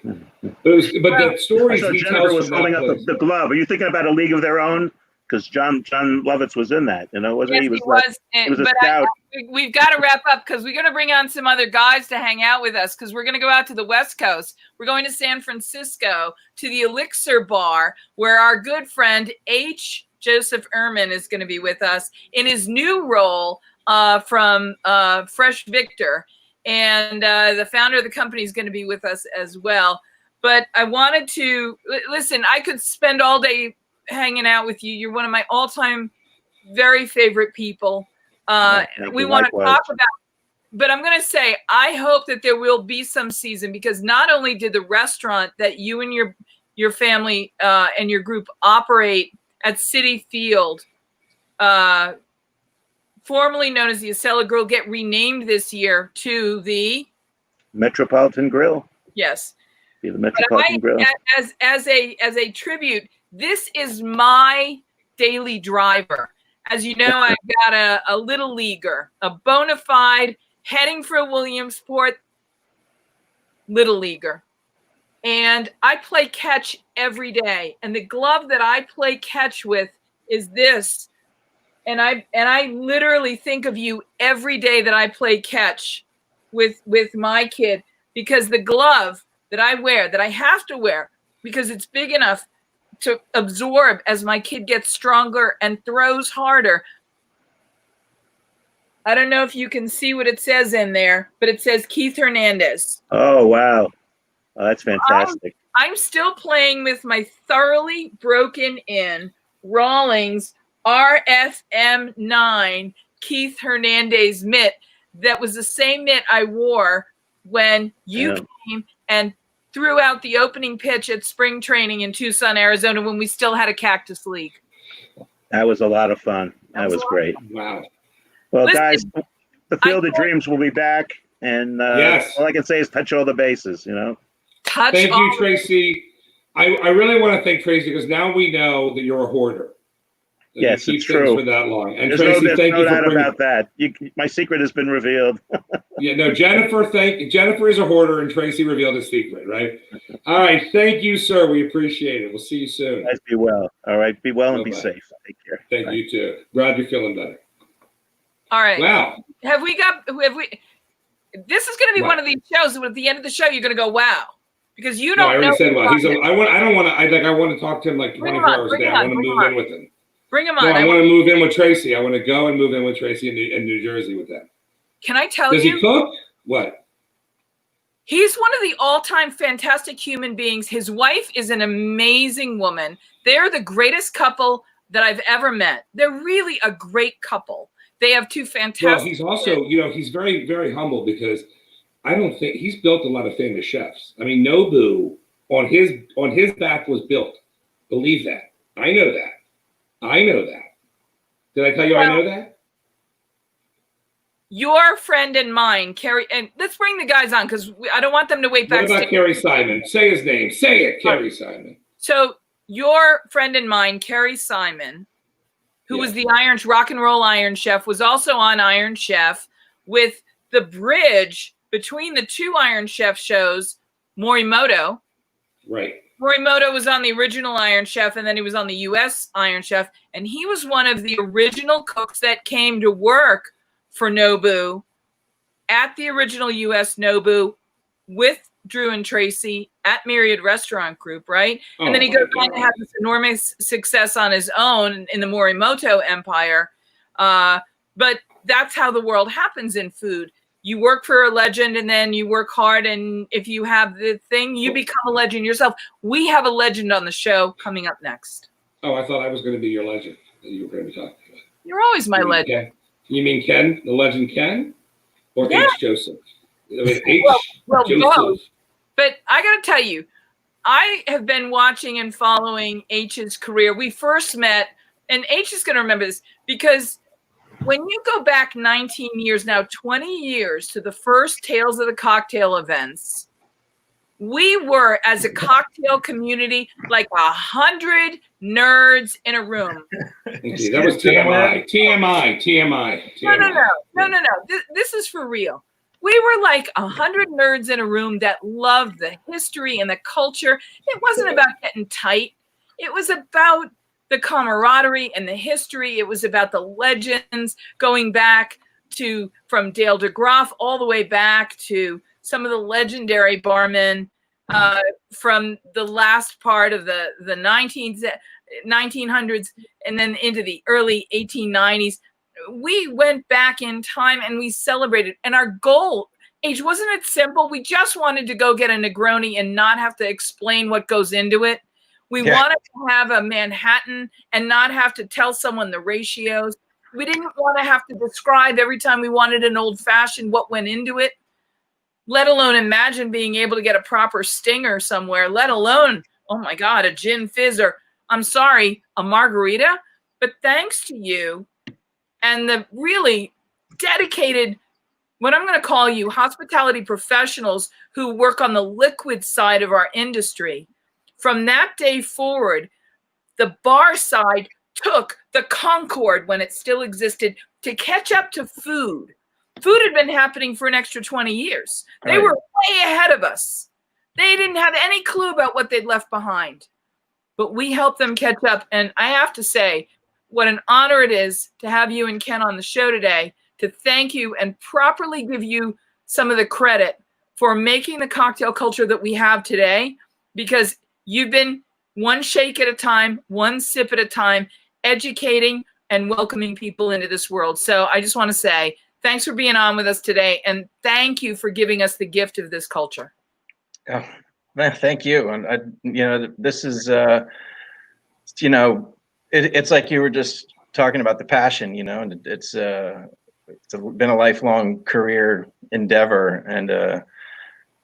But the stories he Jennifer tells was from holding that up place. the glove. Are you thinking about A League of Their Own? Because John Lovitz was in that, wasn't Yes, he? he was a but scout. we've got to wrap up because we're going to bring on some other guys to hang out with us because we're going to go out to the West Coast. We're going to San Francisco to the Elixir Bar where our good friend H. Joseph Ehrman is going to be with us in his new role from Fresh Victor. And the founder of the company is going to be with us as well. But I wanted to listen, I could spend all day hanging out with you. You're one of my all-time very favorite people. We want to talk about, but I'm going to say, I hope that there will be some season because not only did the restaurant that you and your family and your group operate at Citi Field, formerly known as the Acela Grill, get renamed this year to the Metropolitan Grill. Yes. Be the Metropolitan Grill. As a tribute, this is my daily driver. As you know, I've got a little leaguer, a bona fide heading for Williamsport little leaguer. And I play catch every day. And the glove that I play catch with is this. And I literally think of you every day that I play catch with my kid because the glove that I wear, that I have to wear because it's big enough to absorb as my kid gets stronger and throws harder. I don't know if you can see what it says in there, but it says Keith Hernandez. Oh, wow. Oh, that's fantastic. I'm still playing with my thoroughly broken in Rawlings RFM9 Keith Hernandez mitt. That was the same mitt I wore when you came and threw out the opening pitch at spring training in Tucson, Arizona, when we still had a Cactus League. That was a lot of fun. That was great. Wow. Well, guys, the Field of Dreams will be back. And yes. All I can say is touch all the bases, Thank you, Tracy. I really want to thank Tracy because now we know that you're a hoarder. Yes, it's true. For that long. And there's Tracy, no thank you for doubt bringing about that. My secret has been revealed. Yeah, no, Jennifer is a hoarder, and Tracy revealed his secret, right? All right, thank you, sir. We appreciate it. We'll see you soon. Guys, be well. All right, be well and Bye-bye. Be safe. Take care. Thank you too. Glad you're feeling better. All right. Wow. Have we? This is going to be one of these shows. At the end of the show, you're going to go, "Wow," because you don't. No, I already said wow. I want to talk to him like 24 hours a day. I want to move in with him. Bring him on. No, I want to move in with Tracy. I want to go and move in with Tracy in New Jersey with them. Can I tell you? Does he cook? What? He's one of the all-time fantastic human beings. His wife is an amazing woman. They're the greatest couple that I've ever met. They're really a great couple. They have two fantastic. Well, he's also, he's very, very humble because I don't think he's built a lot of famous chefs. I mean, Nobu on his back was built. Believe that. I know that. Did I tell you I know that? Your friend and mine, Carrie, and let's bring the guys on because I don't want them to wait backstage. What about Kerry Simon? Say his name. Say it, Kerry Simon. So your friend and mine, Kerry Simon, who was the Rock and Roll Iron Chef, was also on Iron Chef with the bridge between the two Iron Chef shows, Morimoto. Right. Morimoto was on the original Iron Chef, and then he was on the U.S. Iron Chef, and he was one of the original cooks that came to work for Nobu at the original U.S. Nobu with Drew and Tracy at Myriad Restaurant Group, right? And then he goes on to have this enormous success on his own in the Morimoto empire. But that's how the world happens in food. You work for a legend and then you work hard. And if you have the thing, you become a legend yourself. We have a legend on the show coming up next. Oh, I thought I was going to be your legend that you were going to be talking about. You're always my legend. Ken? You mean Ken, the legend Ken? Or H. Joseph? I mean, H. Well, Joseph. both. But I got to tell you, I have been watching and following H's career. We first met, and H is going to remember this, because when you go back 19 years now, 20 years to the first Tales of the Cocktail events, We were, as a cocktail community, like 100 nerds in a room. Okay, that was TMI. No. This is for real. We were like 100 nerds in a room that loved the history and the culture. It wasn't about getting tight. It was about the camaraderie and the history. It was about the legends going back to from Dale DeGroff all the way back to some of the legendary barmen from the last part of the 1900s and then into the early 1890s. We went back in time and we celebrated. And our goal, wasn't it simple? We just wanted to go get a Negroni and not have to explain what goes into it. We wanted to have a Manhattan and not have to tell someone the ratios. We didn't want to have to describe every time we wanted an old fashioned what went into it, let alone imagine being able to get a proper stinger somewhere, let alone, oh my God, a gin fizz or, I'm sorry, a margarita. But thanks to you and the really dedicated, what I'm going to call you, hospitality professionals who work on the liquid side of our industry, from that day forward, the bar side took the Concord when it still existed to catch up to food. Food had been happening for an extra 20 years. They were way ahead of us. They didn't have any clue about what they'd left behind. But we helped them catch up. And I have to say, what an honor it is to have you and Ken on the show today, to thank you and properly give you some of the credit for making the cocktail culture that we have today, because you've been one shake at a time, one sip at a time, educating and welcoming people into this world. So I just want to say thanks for being on with us today. And thank you for giving us the gift of this culture. Oh, man, thank you. And, this is, it's like you were just talking about the passion, and it's been a lifelong career endeavor, and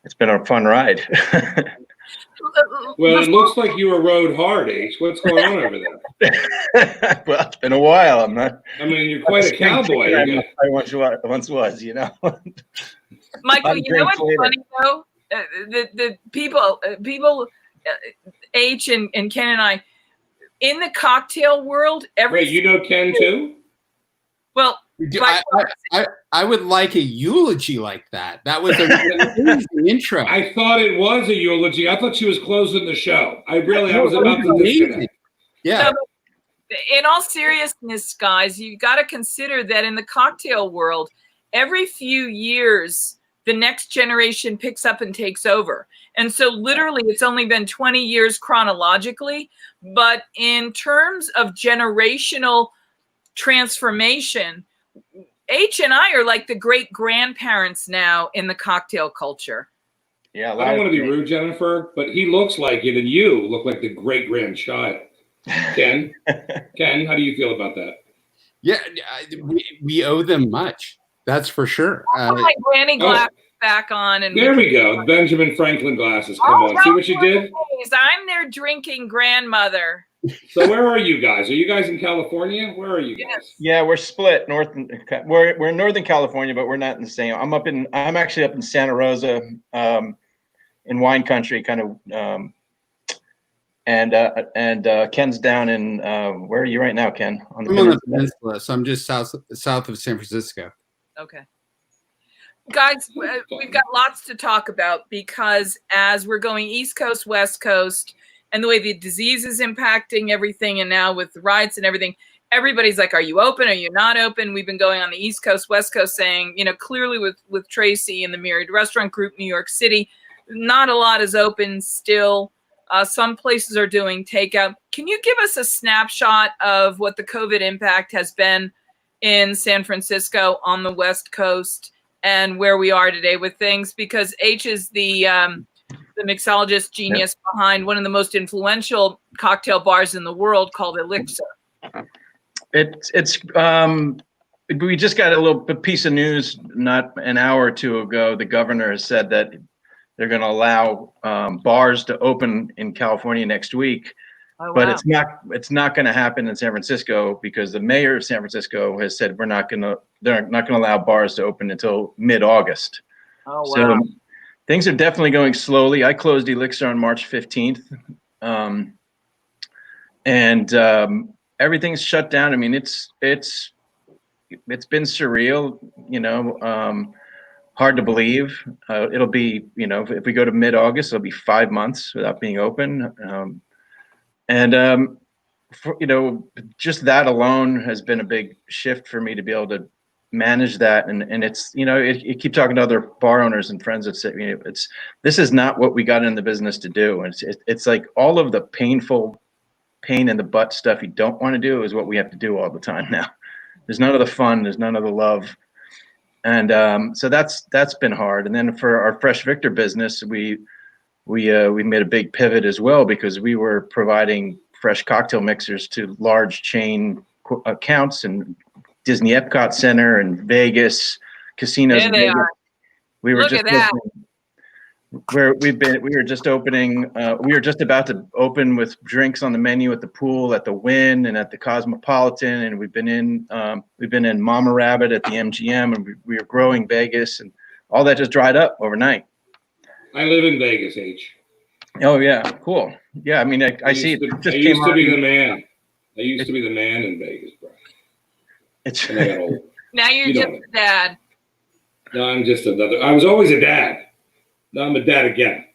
it's been a fun ride. Well, it looks like you were rode hard, H. What's going on over there? Well, it's been a while. I mean, you're quite a cowboy. I once was, Michael, you know what's funny though? The people, H and Ken and I, in the cocktail world, Wait, you know Ken too? Well, I would like a eulogy like that. That was an intro. I thought it was a eulogy. I thought she was closing the show. I was about to disconnect. Yeah. So, in all seriousness, guys, you got to consider that in the cocktail world, every few years, the next generation picks up and takes over. And so literally it's only been 20 years chronologically, but in terms of generational transformation, H and I are like the great grandparents now in the cocktail culture. Yeah, I don't want to be rude, Jennifer, but he looks like it, and you look like the great grandchild. Ken, how do you feel about that? Yeah, we owe them much. That's for sure. I'll put my granny glasses back on, and there we go. Benjamin Franklin glasses. Come on, see what you did? I'm their drinking grandmother. So where are you guys? Are you guys in California? Where are you guys? Yes. Yeah, we're split. We're in Northern California, but we're not in the same. I'm actually up in Santa Rosa, in wine country, kind of. And Ken's down in where are you right now, Ken? I'm on the peninsula, so I'm just south of San Francisco. Okay. Guys, we've got lots to talk about because as we're going East Coast, West Coast, and the way the disease is impacting everything, and now with the riots and everything, everybody's like, are you open? Are you not open? We've been going on the East Coast, West Coast saying, clearly with Tracy and the Myriad Restaurant Group, New York City, not a lot is open still. Some places are doing takeout. Can you give us a snapshot of what the COVID impact has been in San Francisco on the West Coast and where we are today with things? Because H is the mixologist genius behind one of the most influential cocktail bars in the world called Elixir. We just got a little piece of news not an hour or two ago. The governor has said that they're going to allow bars to open in California next week. Oh, but wow. it's not going to happen in San Francisco because the mayor of San Francisco has said they're not going to allow bars to open until mid-August. Oh, wow. things are definitely going slowly. I closed Elixir on March 15th. Everything's shut down. I mean, it's been surreal, hard to believe. It'll be, if we go to mid-August, it'll be 5 months without being open. Just that alone has been a big shift for me to be able to manage that. And it's, you keep talking to other bar owners and friends that say, this is not what we got in the business to do. And it's like all of the pain in the butt stuff you don't want to do is what we have to do all the time now. There's none of the fun, there's none of the love. And so that's been hard. And then for our Fresh Victor business, we made a big pivot as well, because we were providing fresh cocktail mixers to large chain accounts and Disney Epcot Center and Vegas casinos. There they are. We were Look just at that. we were just opening. We were just about to open with drinks on the menu at the pool, at the Wynn, and at the Cosmopolitan. And we've been in Mama Rabbit at the MGM, and we were growing Vegas, and all that just dried up overnight. I live in Vegas, H. Oh yeah, cool. Yeah, I mean, I see. I used to be the man. I used to be the man in Vegas, bro. And I got old. Now you're just a dad. No, I'm just another. I was always a dad. Now I'm a dad again.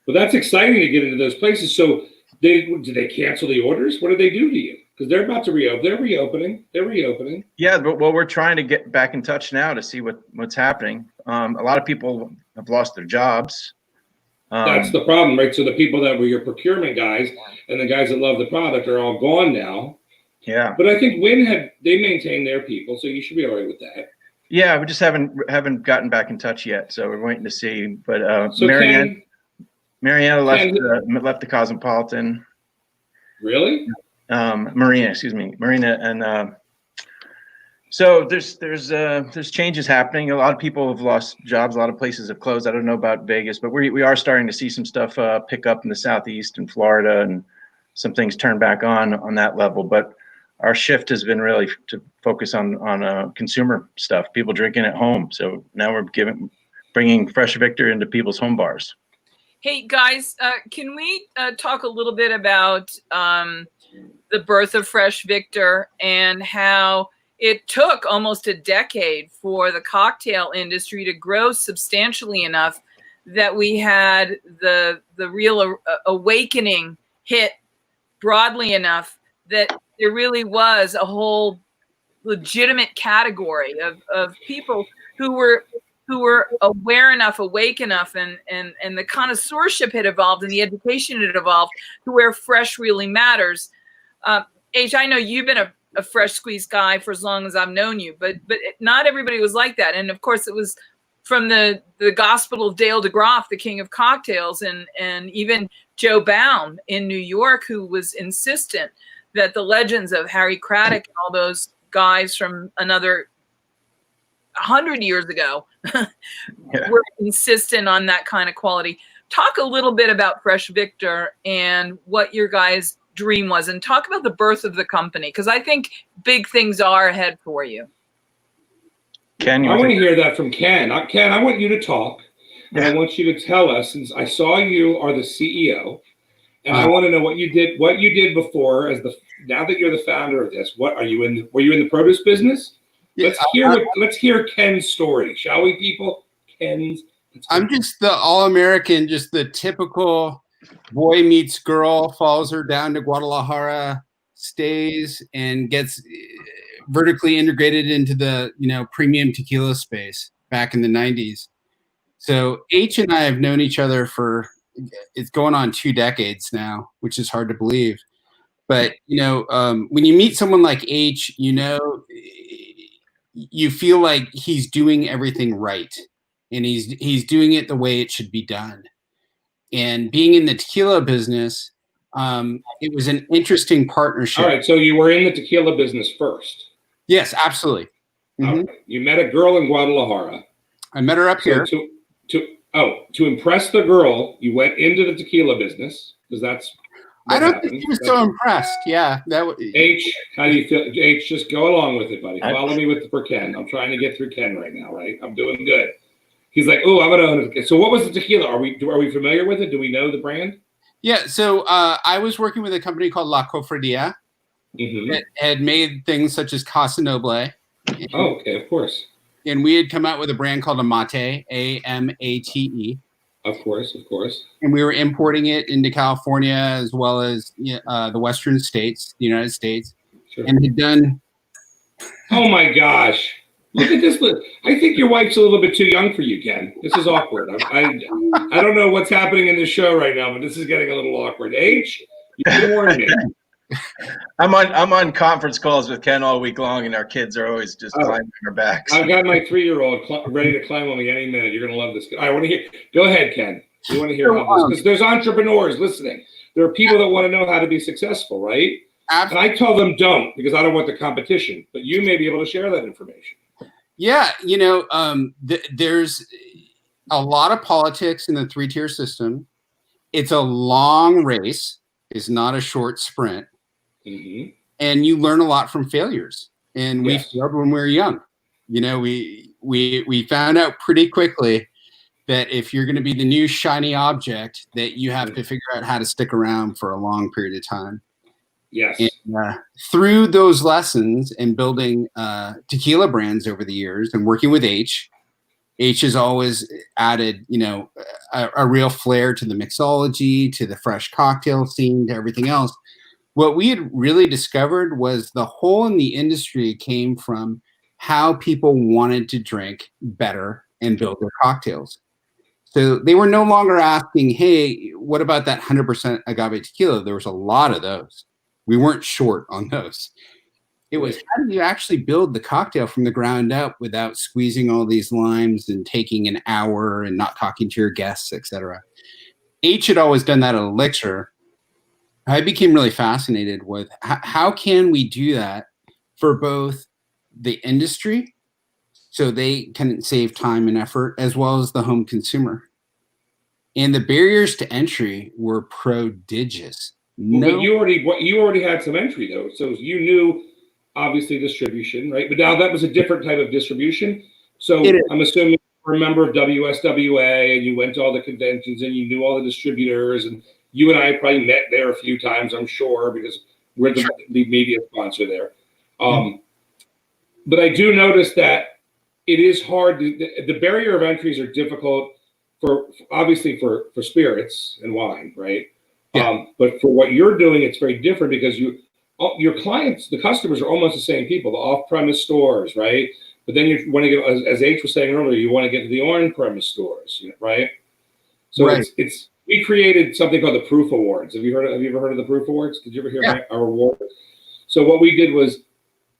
But that's exciting to get into those places. So did they cancel the orders? What did they do to you? Because they're about to reopen. They're reopening. Yeah, but we're trying to get back in touch now to see what's happening. A lot of people have lost their jobs. That's the problem, right? So the people that were your procurement guys and the guys that love the product are all gone now. Yeah. But I think Wynn they maintained their people, so you should be all right with that. Yeah, we just haven't gotten back in touch yet, so we're waiting to see. But So Mariana left the Cosmopolitan. Really? Marina, and so there's changes happening. A lot of people have lost jobs. A lot of places have closed. I don't know about Vegas, but we are starting to see some stuff pick up in the Southeast and Florida, and some things turn back on that level. But our shift has been really to focus on consumer stuff, people drinking at home. So now we're bringing Fresh Victor into people's home bars. Hey guys, can we talk a little bit about the birth of Fresh Victor and how it took almost a decade for the cocktail industry to grow substantially enough that we had the real awakening hit broadly enough that there really was a whole legitimate category of people who were aware enough, awake enough, and the connoisseurship had evolved and the education had evolved to where fresh really matters. H, I know you've been a fresh squeezed guy for as long as I've known you, but not everybody was like that. And of course it was from the gospel of Dale DeGroff, the king of cocktails, and even Joe Baum in New York, who was insistent that the legends of Harry Craddock and all those guys from another 100 years ago were insistent on that kind of quality. Talk a little bit about Fresh Victor and what your guys' dream was, and talk about the birth of the company, because I think big things are ahead for you. Ken, I want to hear that from Ken. Ken, I want you to talk, and I want you to tell us, since I saw you are the CEO, and I want to know what you did before now that you're the founder of this. Were you in the produce business? Let's hear Ken's story, shall we, people? I'm just the all-American, just the typical boy meets girl, follows her down to Guadalajara, stays, and gets vertically integrated into the premium tequila space back in the 90s. So H and I have known each other for it's going on 2 decades now, which is hard to believe. But when you meet someone like H, you feel like he's doing everything right, and he's doing it the way it should be done. And being in the tequila business, it was an interesting partnership. All right, so you were in the tequila business first. Yes, absolutely. Mm-hmm. Okay. You met a girl in Guadalajara. I met her up here. To impress the girl, you went into the tequila business, because that's I don't think she was so impressed. Yeah. H, how do you feel? H, just go along with it, buddy. Follow me for Ken. I'm trying to get through Ken right now, right? I'm doing good. He's like, oh, I'm gonna own it. So what was the tequila? Are we familiar with it? Do we know the brand? Yeah, so I was working with a company called La Cofradia that had made things such as Casa Noble. Oh, okay, of course. And we had come out with a brand called Amate, Amate. Of course. And we were importing it into California as well as the Western states, the United States. Sure. And had done. Oh my gosh. Look at this. I think your wife's a little bit too young for you, Ken. This is awkward. I don't know what's happening in this show right now, but this is getting a little awkward. H, you warned me. I'm on conference calls with Ken all week long, and our kids are always just climbing our backs. I've got my 3-year-old ready to climb on me any minute. You're going to love this. I want to hear. Go ahead, Ken. You want to hear how this? Because there's entrepreneurs listening. There are people that want to know how to be successful, right? Absolutely. And I tell them don't, because I don't want the competition. But you may be able to share that information. Yeah, there's a lot of politics in the 3-tier system. It's a long race. It's not a short sprint. Mm-hmm. And you learn a lot from failures. And we Yes. failed when we were young. We found out pretty quickly that if you're going to be the new shiny object, that you have to figure out how to stick around for a long period of time. Yes. And, through those lessons and building tequila brands over the years and working with H has always added, a real flair to the mixology, to the fresh cocktail scene, to everything else. What we had really discovered was the hole in the industry came from how people wanted to drink better and build their cocktails. So they were no longer asking, hey, what about that 100% agave tequila? There was a lot of those. We weren't short on those. It was, how do you actually build the cocktail from the ground up without squeezing all these limes and taking an hour and not talking to your guests, etc. H had always done that at Elixir. I became really fascinated with how can we do that for both the industry, so they can save time and effort, as well as the home consumer. And the barriers to entry were prodigious. But you already had some entry though, so you knew obviously distribution, right? But now that was a different type of distribution. So I'm assuming you're a member of WSWA and you went to all the conventions and you knew all the distributors, and you and I probably met there a few times, I'm sure, because we're the media sponsor there. But I do notice that it is hard. The barrier of entries are difficult obviously for spirits and wine, right? Yeah. But for what you're doing, it's very different because your clients, the customers are almost the same people, the off-premise stores, right? But then you want to get, as H was saying earlier, you want to get to the on-premise stores, right? So we created something called the Proof Awards. Have you ever heard of the Proof Awards? Did you ever hear about our award? So what we did was,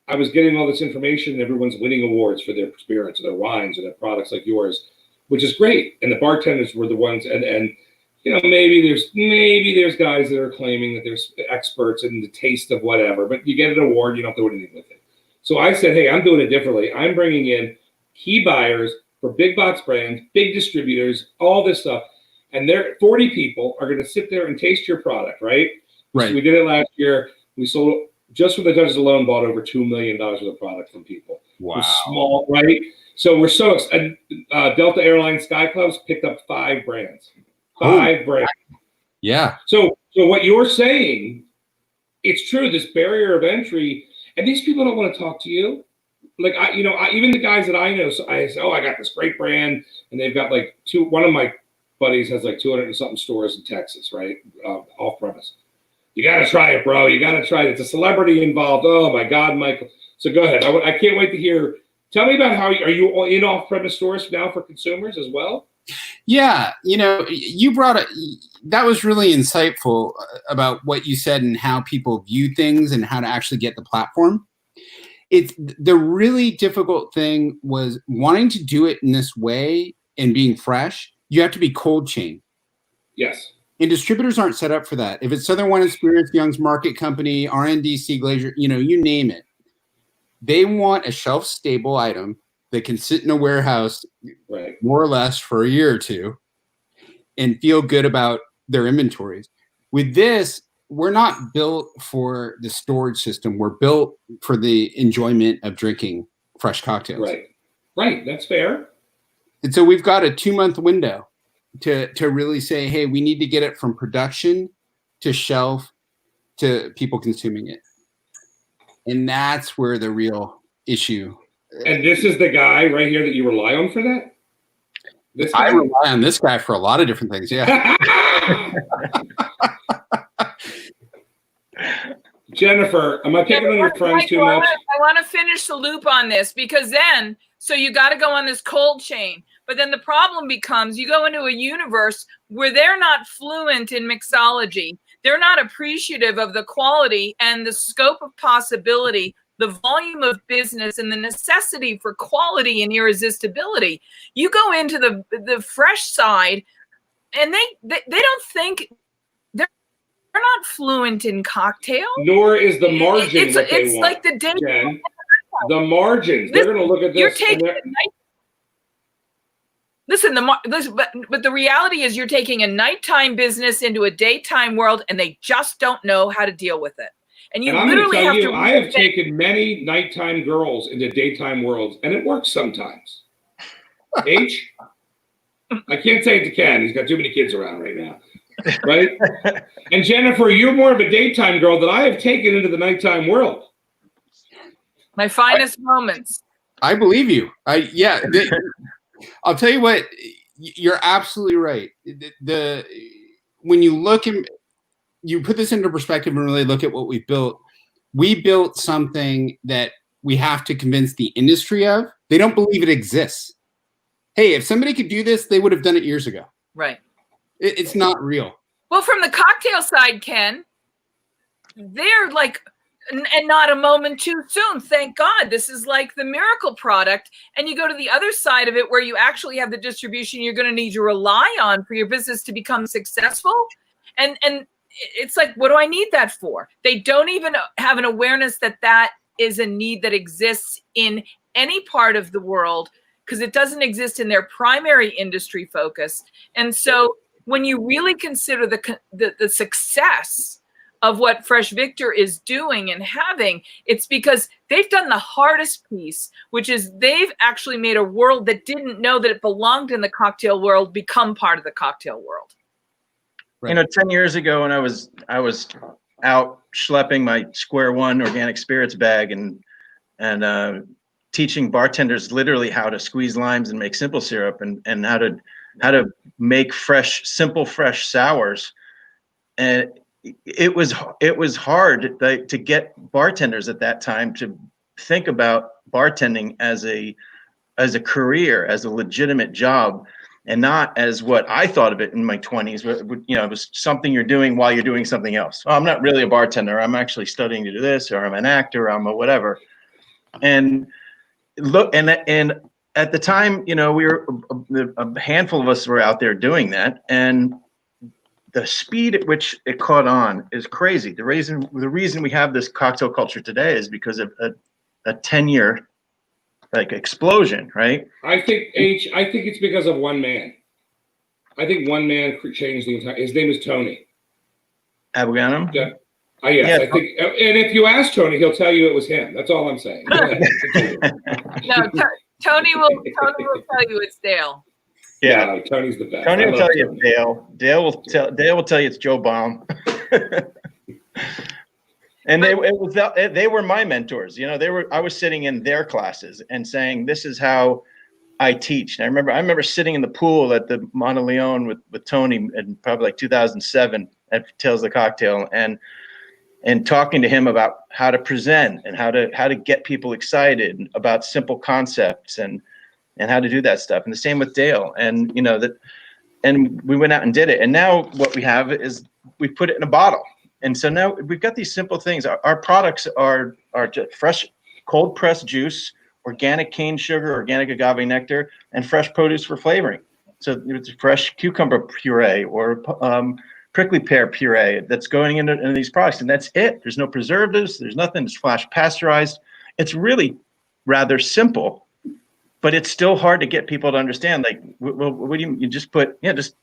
I was getting all this information, and everyone's winning awards for their spirits, or their wines, or their products like yours, which is great. And the bartenders were the ones, and maybe there's guys that are claiming that they're experts in the taste of whatever, but you get an award, you don't have to do anything with it. So I said, hey, I'm doing it differently. I'm bringing in key buyers for big box brands, big distributors, all this stuff. And 40 people are going to sit there and taste your product, right? Right. So we did it last year. We sold, just for the judges alone, bought over $2 million worth of product from people. Wow. Small, right? So we're so excited. Delta Airlines Sky Clubs picked up 5 brands. 5 brands. Yeah. So what you're saying, it's true, this barrier of entry, and these people don't want to talk to you. Like, even the guys that I know, so I say, I got this great brand, and they've got like one of my buddies has like 200 and something stores in Texas, right? Off premise. You got to try it, bro. You got to try it. It's a celebrity involved. Oh my God, Michael. So go ahead. I can't wait to hear. Tell me about are you in off premise stores now for consumers as well? Yeah. You brought that was really insightful about what you said and how people view things and how to actually get the platform. The really difficult thing was wanting to do it in this way and being fresh. You have to be cold chain. Yes. And distributors aren't set up for that. If it's Southern Wine and Spirits, Young's Market Company, RNDC, Glacier, you name it. They want a shelf-stable item that can sit in a warehouse more or less for a year or two and feel good about their inventories. With this, we're not built for the storage system. We're built for the enjoyment of drinking fresh cocktails. Right. That's fair. And so we've got a 2-month window to really say, hey, we need to get it from production to shelf to people consuming it. And that's where the real issue. And this is the guy right here that you rely on for that? This guy? I rely on this guy for a lot of different things. Yeah. Jennifer, am I picking on your friends too much? I want to finish the loop on this, because then, so you got to go on this cold chain. But then the problem becomes you go into a universe where they're not fluent in mixology. They're not appreciative of the quality and the scope of possibility, the volume of business, and the necessity for quality and irresistibility. You go into the fresh side, and they don't think, they're not fluent in cocktail. Nor is the margin what they it's want. like the day. Jen, the margins. They're going to look at this. You're taking listen, but the reality is you're taking a nighttime business into a daytime world, and they just don't know how to deal with it. And you literally have to. I have taken many nighttime girls into daytime worlds, and it works sometimes. H, I can't say it to Ken. He's got too many kids around right now, right? And Jennifer, you're more of a daytime girl that I have taken into the nighttime world. My finest moments. I believe you. I'll tell you what, you're absolutely right. When you look and you put this into perspective and really look at what we built something that we have to convince the industry of. They don't believe it exists. Hey, if somebody could do this, they would have done it years ago. Right. It's not real. Well, from the cocktail side, Ken, they're like, and not a moment too soon. Thank God. This is like the miracle product. And you go to the other side of it where you actually have the distribution you're going to need to rely on for your business to become successful. And it's like, what do I need that for? They don't even have an awareness that that is a need that exists in any part of the world, because it doesn't exist in their primary industry focus. And so when you really consider the success of what Fresh Victor is doing and having, it's because they've done the hardest piece, which is they've actually made a world that didn't know that it belonged in the cocktail world become part of the cocktail world. Right. 10 years ago when I was out schlepping my Square One organic spirits bag and teaching bartenders literally how to squeeze limes and make simple syrup and how to make simple fresh sours. And it was hard to get bartenders at that time to think about bartending as a career, as a legitimate job, and not as what I thought of it in my 20s. It was something you're doing while you're doing something else. Well, I'm not really a bartender. I'm actually studying to do this, or I'm an actor, I'm a whatever. And look, and at the time, we were a handful of us were out there doing that, and the speed at which it caught on is crazy. The reason we have this cocktail culture today is because of a 10-year explosion, right? I think it's because of one man. I think one man changed the entire. His name is Tony Abouganim. Yeah. Yes, I think. And if you ask Tony, he'll tell you it was him. That's all I'm saying. Go ahead. No, Tony will tell you it's Dale. Yeah, no, Tony's the best. Tony will tell you it's Dale. Dale will tell you it's Joe Baum. And they were my mentors. I was sitting in their classes and saying, "This is how I teach." And I remember sitting in the pool at the Monte Leon with Tony in probably like 2007 at Tales of the Cocktail, and talking to him about how to present and how to get people excited about simple concepts and how to do that stuff. And the same with Dale. And and we went out and did it. And now what we have is we put it in a bottle. And so now we've got these simple things. Our products are just fresh, cold pressed juice, organic cane sugar, organic agave nectar, and fresh produce for flavoring. So it's fresh cucumber puree or prickly pear puree that's going into these products, and that's it. There's no preservatives. There's nothing. It's flash pasteurized. It's really rather simple, but it's still hard to get people to understand. Like, what do you just put? Yeah, just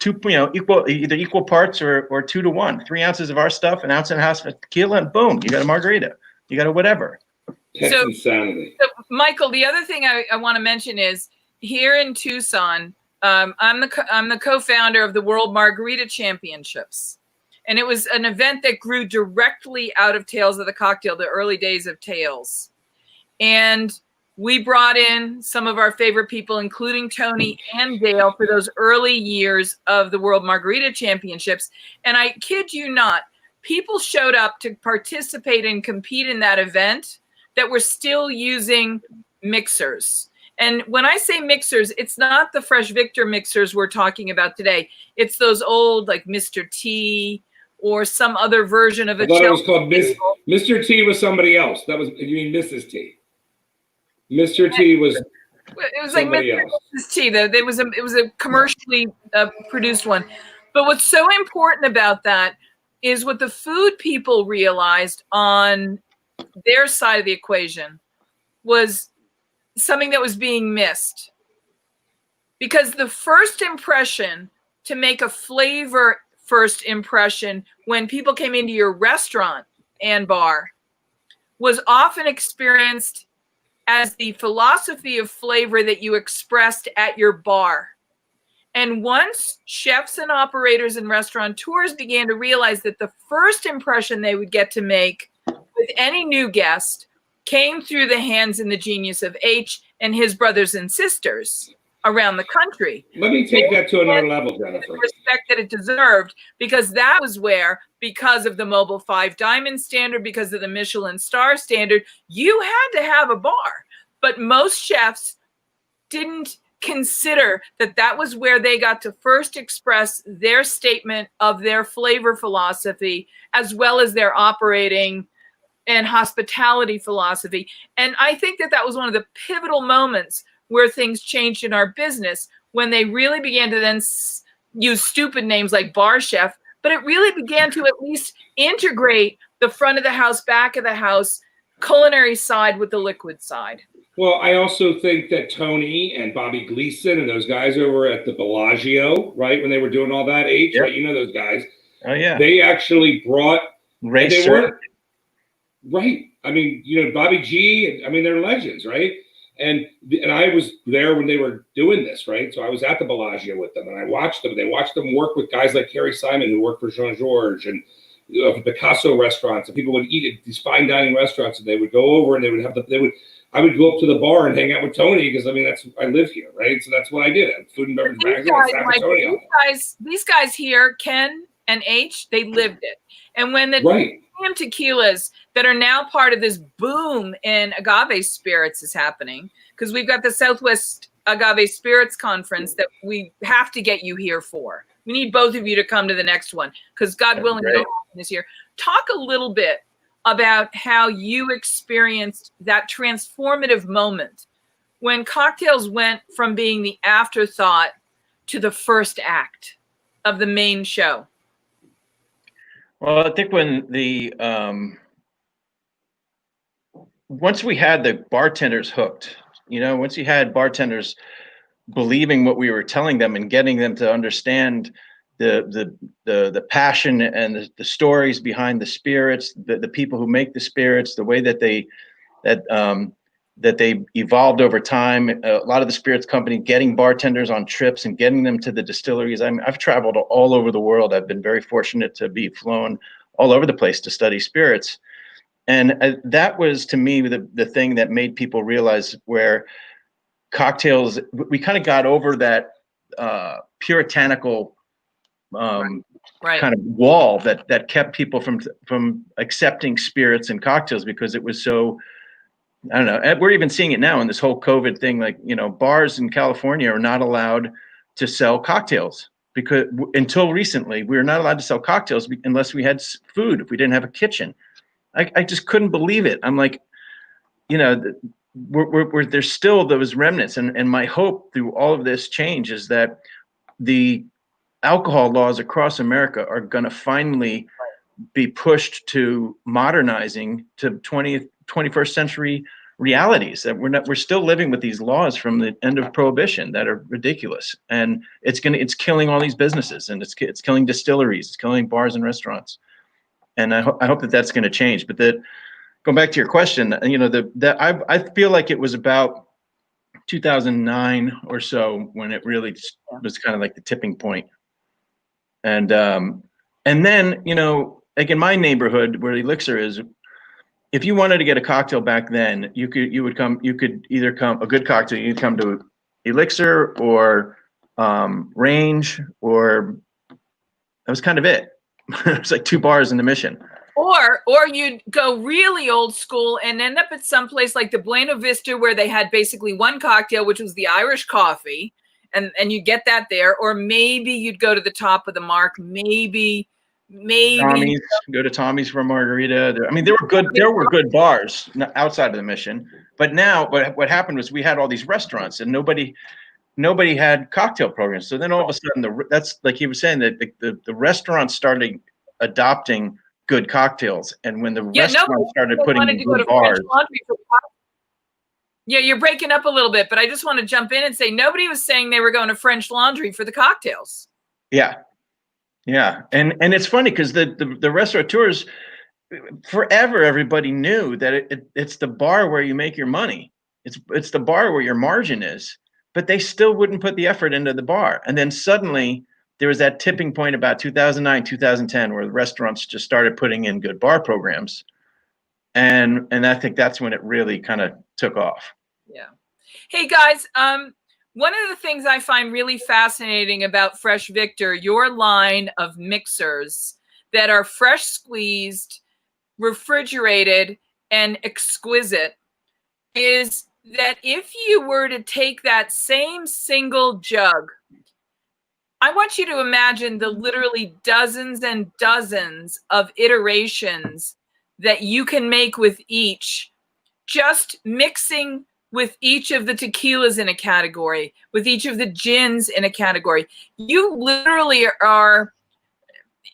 two, equal parts or 2 to 1. 3 ounces of our stuff, an ounce and a half of tequila, and boom, you got a margarita. You got a whatever. That's insanity. So, Michael, the other thing I want to mention is here in Tucson, I'm the co-founder of the World Margarita Championships. And it was an event that grew directly out of Tales of the Cocktail, the early days of Tales. And we brought in some of our favorite people, including Tony and Dale, for those early years of the World Margarita Championships. And I kid you not, people showed up to participate and compete in that event that were still using mixers. And when I say mixers, it's not the Fresh Victor mixers we're talking about today. It's those old, like Mr. T or some other version of a. I thought it was called Mr. T was somebody else. That was, you mean Mrs. T? Mr. T was. It was like Mr. T. It was a commercially produced one. But what's so important about that is what the food people realized on their side of the equation was something that was being missed. Because the first impression, to make a flavor first impression when people came into your restaurant and bar, was often experienced as the philosophy of flavor that you expressed at your bar. And once chefs and operators and restaurateurs began to realize that the first impression they would get to make with any new guest came through the hands and the genius of H and his brothers and sisters around the country. Let me take that to another level, Jennifer. The respect that it deserved, because that was where, because of the Mobile 5 Diamond standard, because of the Michelin star standard, you had to have a bar. But most chefs didn't consider that that was where they got to first express their statement of their flavor philosophy, as well as their operating and hospitality philosophy. And I think that that was one of the pivotal moments where things changed in our business, when they really began to then use stupid names like bar chef, but it really began to at least integrate the front of the house, back of the house, culinary side with the liquid side. Well, I also think that Tony and Bobby Gleason and those guys over at the Bellagio, right, when they were doing all that, H, right, you know those guys. Oh, yeah. They actually brought, Race right. I mean, you know, Bobby G, I mean, they're legends, right? And I was there when they were doing this, right? So I was at the Bellagio with them, and I watched them. They watched them work with guys like Kerry Simon, who worked for Jean-Georges, and Picasso restaurants. And people would eat at these fine dining restaurants, and they would go over and they would have I would go up to the bar and hang out with Tony, because I mean, I live here, right? So that's what I did. Food and Beverage Magazine. These guys here, Ken and H, they lived it. And when the tequilas that are now part of this boom in agave spirits is happening, because we've got the Southwest Agave Spirits Conference that we have to get you here for. We need both of you to come to the next one, because God willing, it'll happen this year. Talk a little bit about how you experienced that transformative moment when cocktails went from being the afterthought to the first act of the main show. Well, I think when once we had the bartenders hooked, once you had bartenders believing what we were telling them and getting them to understand the passion and the stories behind the spirits, the people who make the spirits, the way that they evolved over time. A lot of the spirits company getting bartenders on trips and getting them to the distilleries. I've traveled all over the world. I've been very fortunate to be flown all over the place to study spirits. And that was, to me, the thing that made people realize where cocktails, we kind of got over that puritanical kind of wall that kept people from accepting spirits and cocktails, because it was so, I don't know. We're even seeing it now in this whole COVID thing. Like, bars in California are not allowed to sell cocktails, because until recently, we were not allowed to sell cocktails unless we had food, if we didn't have a kitchen. I just couldn't believe it. I'm like, there's still those remnants. And my hope through all of this change is that the alcohol laws across America are going to finally be pushed to modernizing to 21st century realities, that we're still living with these laws from the end of Prohibition that are ridiculous, and it's killing all these businesses, and it's killing distilleries, it's killing bars and restaurants, and I hope that that's going to change. But going back to your question, I feel like it was about 2009 or so when it really was kind of like the tipping point. And then, you know, like in my neighborhood where Elixir is, if you wanted to get a cocktail back then, you could either come a good cocktail, you'd come to Elixir or Range, or that was kind of it. It was like 2 bars in the Mission. Or you'd go really old school and end up at some place like the Buena Vista, where they had basically one cocktail, which was the Irish coffee, and you get that there. Or maybe you'd go to the Top of the Mark, maybe Tommy's, go to Tommy's for a margarita. I mean, there were good bars outside of the Mission, but now what happened was we had all these restaurants and nobody had cocktail programs. So then all of a sudden, that's like he was saying, that the restaurants started adopting good cocktails, and when the restaurants started putting in good bars. Yeah, you're breaking up a little bit, but I just want to jump in and say nobody was saying they were going to French Laundry for the cocktails. Yeah, and it's funny because the restaurateurs, forever everybody knew that it's the bar where you make your money. It's the bar where your margin is, but they still wouldn't put the effort into the bar. And then suddenly there was that tipping point about 2009, 2010, where the restaurants just started putting in good bar programs. And I think that's when it really kind of took off. Yeah. Hey guys, one of the things I find really fascinating about Fresh Victor, your line of mixers that are fresh squeezed, refrigerated, and exquisite, is that if you were to take that same single jug, I want you to imagine the literally dozens and dozens of iterations that you can make with each, just mixing with each of the tequilas in a category, with each of the gins in a category. You literally are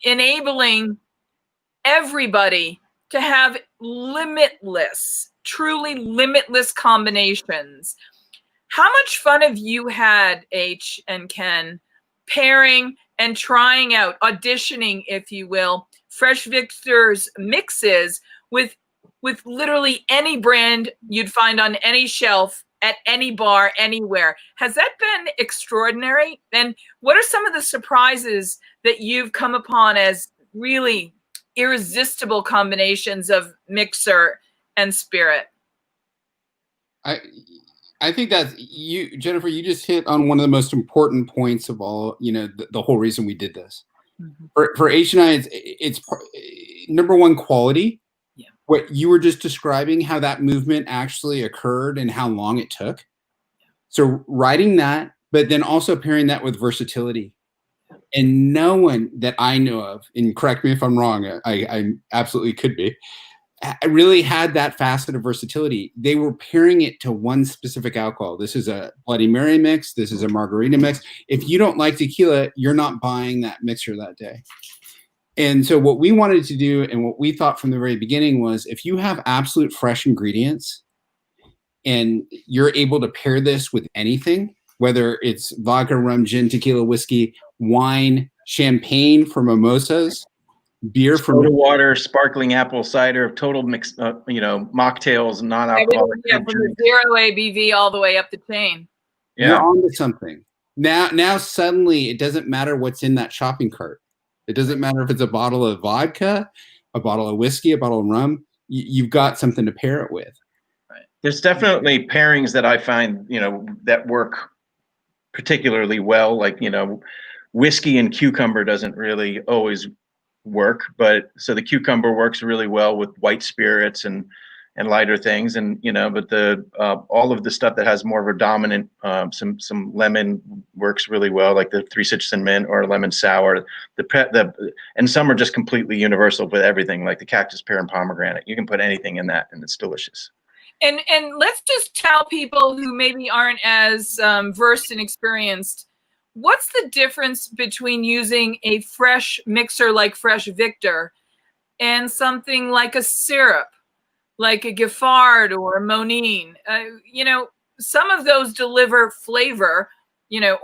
enabling everybody to have limitless, truly limitless combinations. How much fun have you had, H and Ken, pairing and trying out, auditioning, if you will, Fresh Victor's mixes with literally any brand you'd find on any shelf at any bar anywhere? Has that been extraordinary? And what are some of the surprises that you've come upon as really irresistible combinations of mixer and spirit? I think that you, Jennifer, you just hit on one of the most important points of all, you know, the whole reason we did this. Mm-hmm. For H and I, it's number one, quality. Yeah. What you were just describing, how that movement actually occurred and how long it took. Yeah. So writing that, but then also pairing that with versatility. Yeah. And no one that I know of, and correct me if I'm wrong, I absolutely could be, I really had that facet of versatility. They were pairing it to one specific alcohol. This is a Bloody Mary mix. This is a margarita mix. If you don't like tequila, you're not buying that mixer that day. And so what we wanted to do, and what we thought from the very beginning, was if you have absolute fresh ingredients and you're able to pair this with anything, whether it's vodka, rum, gin, tequila, whiskey, wine, champagne for mimosas, beer from soda water, sparkling apple cider, total mix, mocktails, non-alcoholic. Yeah, from the 0 ABV all the way up the chain. Yeah. You're on to something. Now suddenly it doesn't matter what's in that shopping cart. It doesn't matter if it's a bottle of vodka, a bottle of whiskey, a bottle of rum. You've got something to pair it with. Right. There's definitely pairings that I find, that work particularly well. Like, whiskey and cucumber doesn't really always work, but so the cucumber works really well with white spirits and lighter things, and but the all of the stuff that has more of a dominant some lemon works really well, like the 3 Citron Mint or lemon sour. And some are just completely universal with everything, like the cactus pear and pomegranate. You can put anything in that and it's delicious. And let's just tell people who maybe aren't as versed and experienced, what's the difference between using a fresh mixer like Fresh Victor and something like a syrup, like a Giffard or a Monine? Some of those deliver flavor,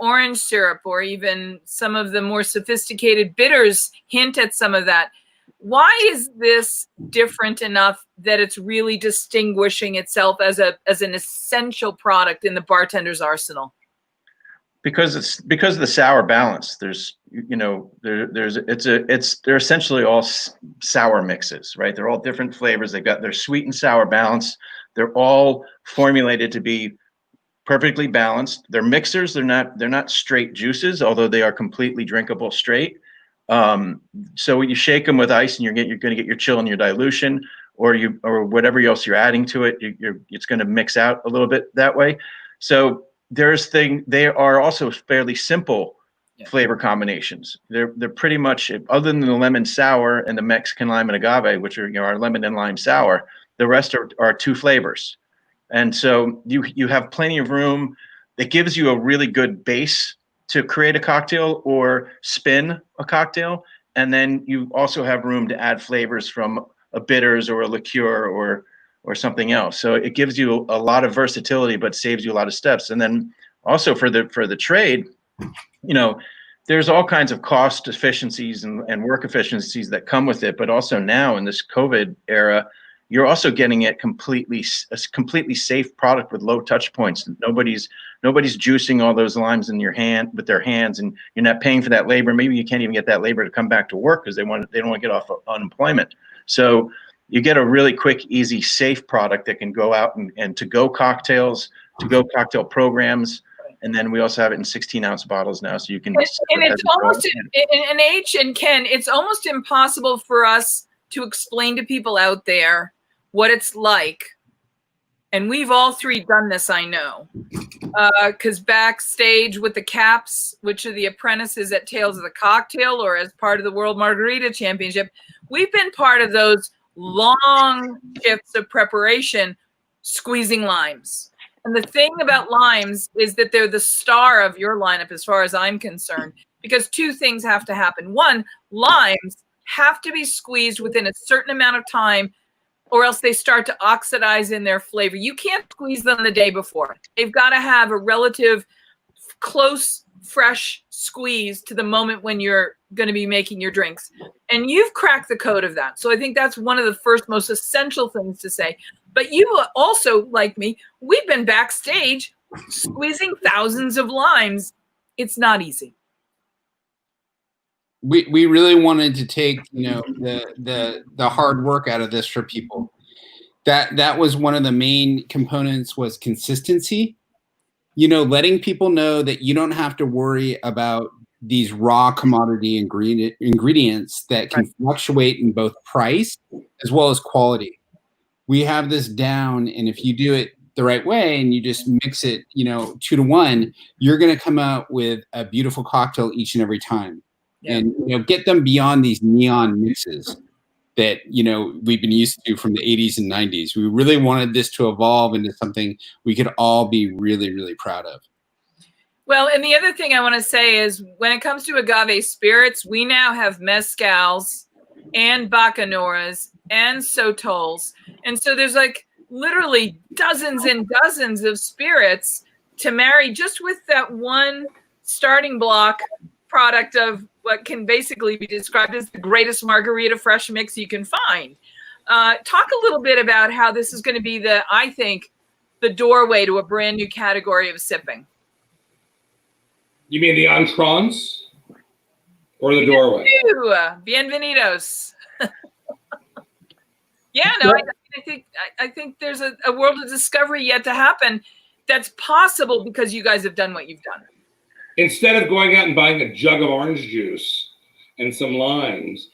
orange syrup, or even some of the more sophisticated bitters hint at some of that. Why is this different enough that it's really distinguishing itself as an essential product in the bartender's arsenal? Because of the sour balance. There's, you know, they're essentially all sour mixes, right? They're all different flavors. They've got their sweet and sour balance. They're all formulated to be perfectly balanced. They're mixers. They're not straight juices, although they are completely drinkable straight. So when you shake them with ice, and you're going to get your chill and your dilution, or whatever else you're adding to it, it's going to mix out a little bit that way. So they are also fairly simple flavor combinations. They're pretty much, other than the lemon sour and the Mexican lime and agave, which are, you know, our lemon and lime sour, the rest are two flavors. And so you have plenty of room. It gives you a really good base to create a cocktail or spin a cocktail. And then you also have room to add flavors from a bitters or a liqueur or something else. So it gives you a lot of versatility, but saves you a lot of steps. And then also for the trade, you know, there's all kinds of cost efficiencies and work efficiencies that come with it. But also now in this COVID era, you're also getting a completely safe product with low touch points. Nobody's juicing all those limes in your hand with their hands, and you're not paying for that labor. Maybe you can't even get that labor to come back to work because they don't want to get off of unemployment. So you get a really quick, easy, safe product that can go out and to-go cocktails, to-go cocktail programs. And then we also have it in 16-ounce bottles now, so you can. And it's almost, and H and Ken, it's almost impossible for us to explain to people out there what it's like. And we've all three done this, I know. Because backstage with the Caps, which are the apprentices at Tales of the Cocktail, or as part of the World Margarita Championship, we've been part of those long shifts of preparation, squeezing limes. And the thing about limes is that they're the star of your lineup as far as I'm concerned, because two things have to happen. One, limes have to be squeezed within a certain amount of time, or else they start to oxidize in their flavor. You can't squeeze them the day before. They've got to have a relative close, fresh squeeze to the moment when you're going to be making your drinks. And you've cracked the code of that. So I think that's one of the first most essential things to say. But you also, like me, we've been backstage squeezing thousands of limes. It's not easy. We really wanted to take, you know, the hard work out of this for people. That was one of the main components, was consistency. You know, letting people know that you don't have to worry about these raw commodity ingredients that can fluctuate in both price as well as quality. We have this down, and if you do it the right way and you just mix it, you know, 2 to 1, you're going to come out with a beautiful cocktail each and every time. Yeah. And, you know, get them beyond these neon mixes that, you know, we've been used to from the 80s and 90s. We really wanted this to evolve into something we could all be really, really proud of. Well, and the other thing I want to say is when it comes to agave spirits, we now have mezcals and bacanoras and sotols. And so there's like literally dozens and dozens of spirits to marry just with that one starting block product of what can basically be described as the greatest margarita fresh mix you can find. Talk a little bit about how this is going to be I think, the doorway to a brand new category of sipping. You mean the entrance or the doorway? Bienvenidos. Yeah, no, I think there's a world of discovery yet to happen that's possible because you guys have done what you've done. Instead of going out and buying a jug of orange juice and some limes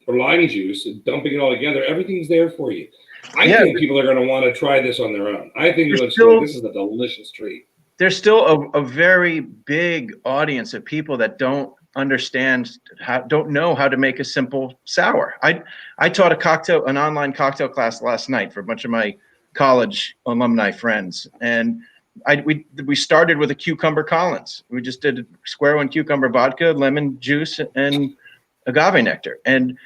or lime juice and dumping it all together, everything's there for you. I think people are going to want to try this on their own. I think this is a delicious treat. There's still a very big audience of people that don't know how to make a simple sour. I taught an online cocktail class last night for a bunch of my college alumni friends, and we started with a cucumber Collins. We just did square one cucumber vodka, lemon juice, and agave nectar, and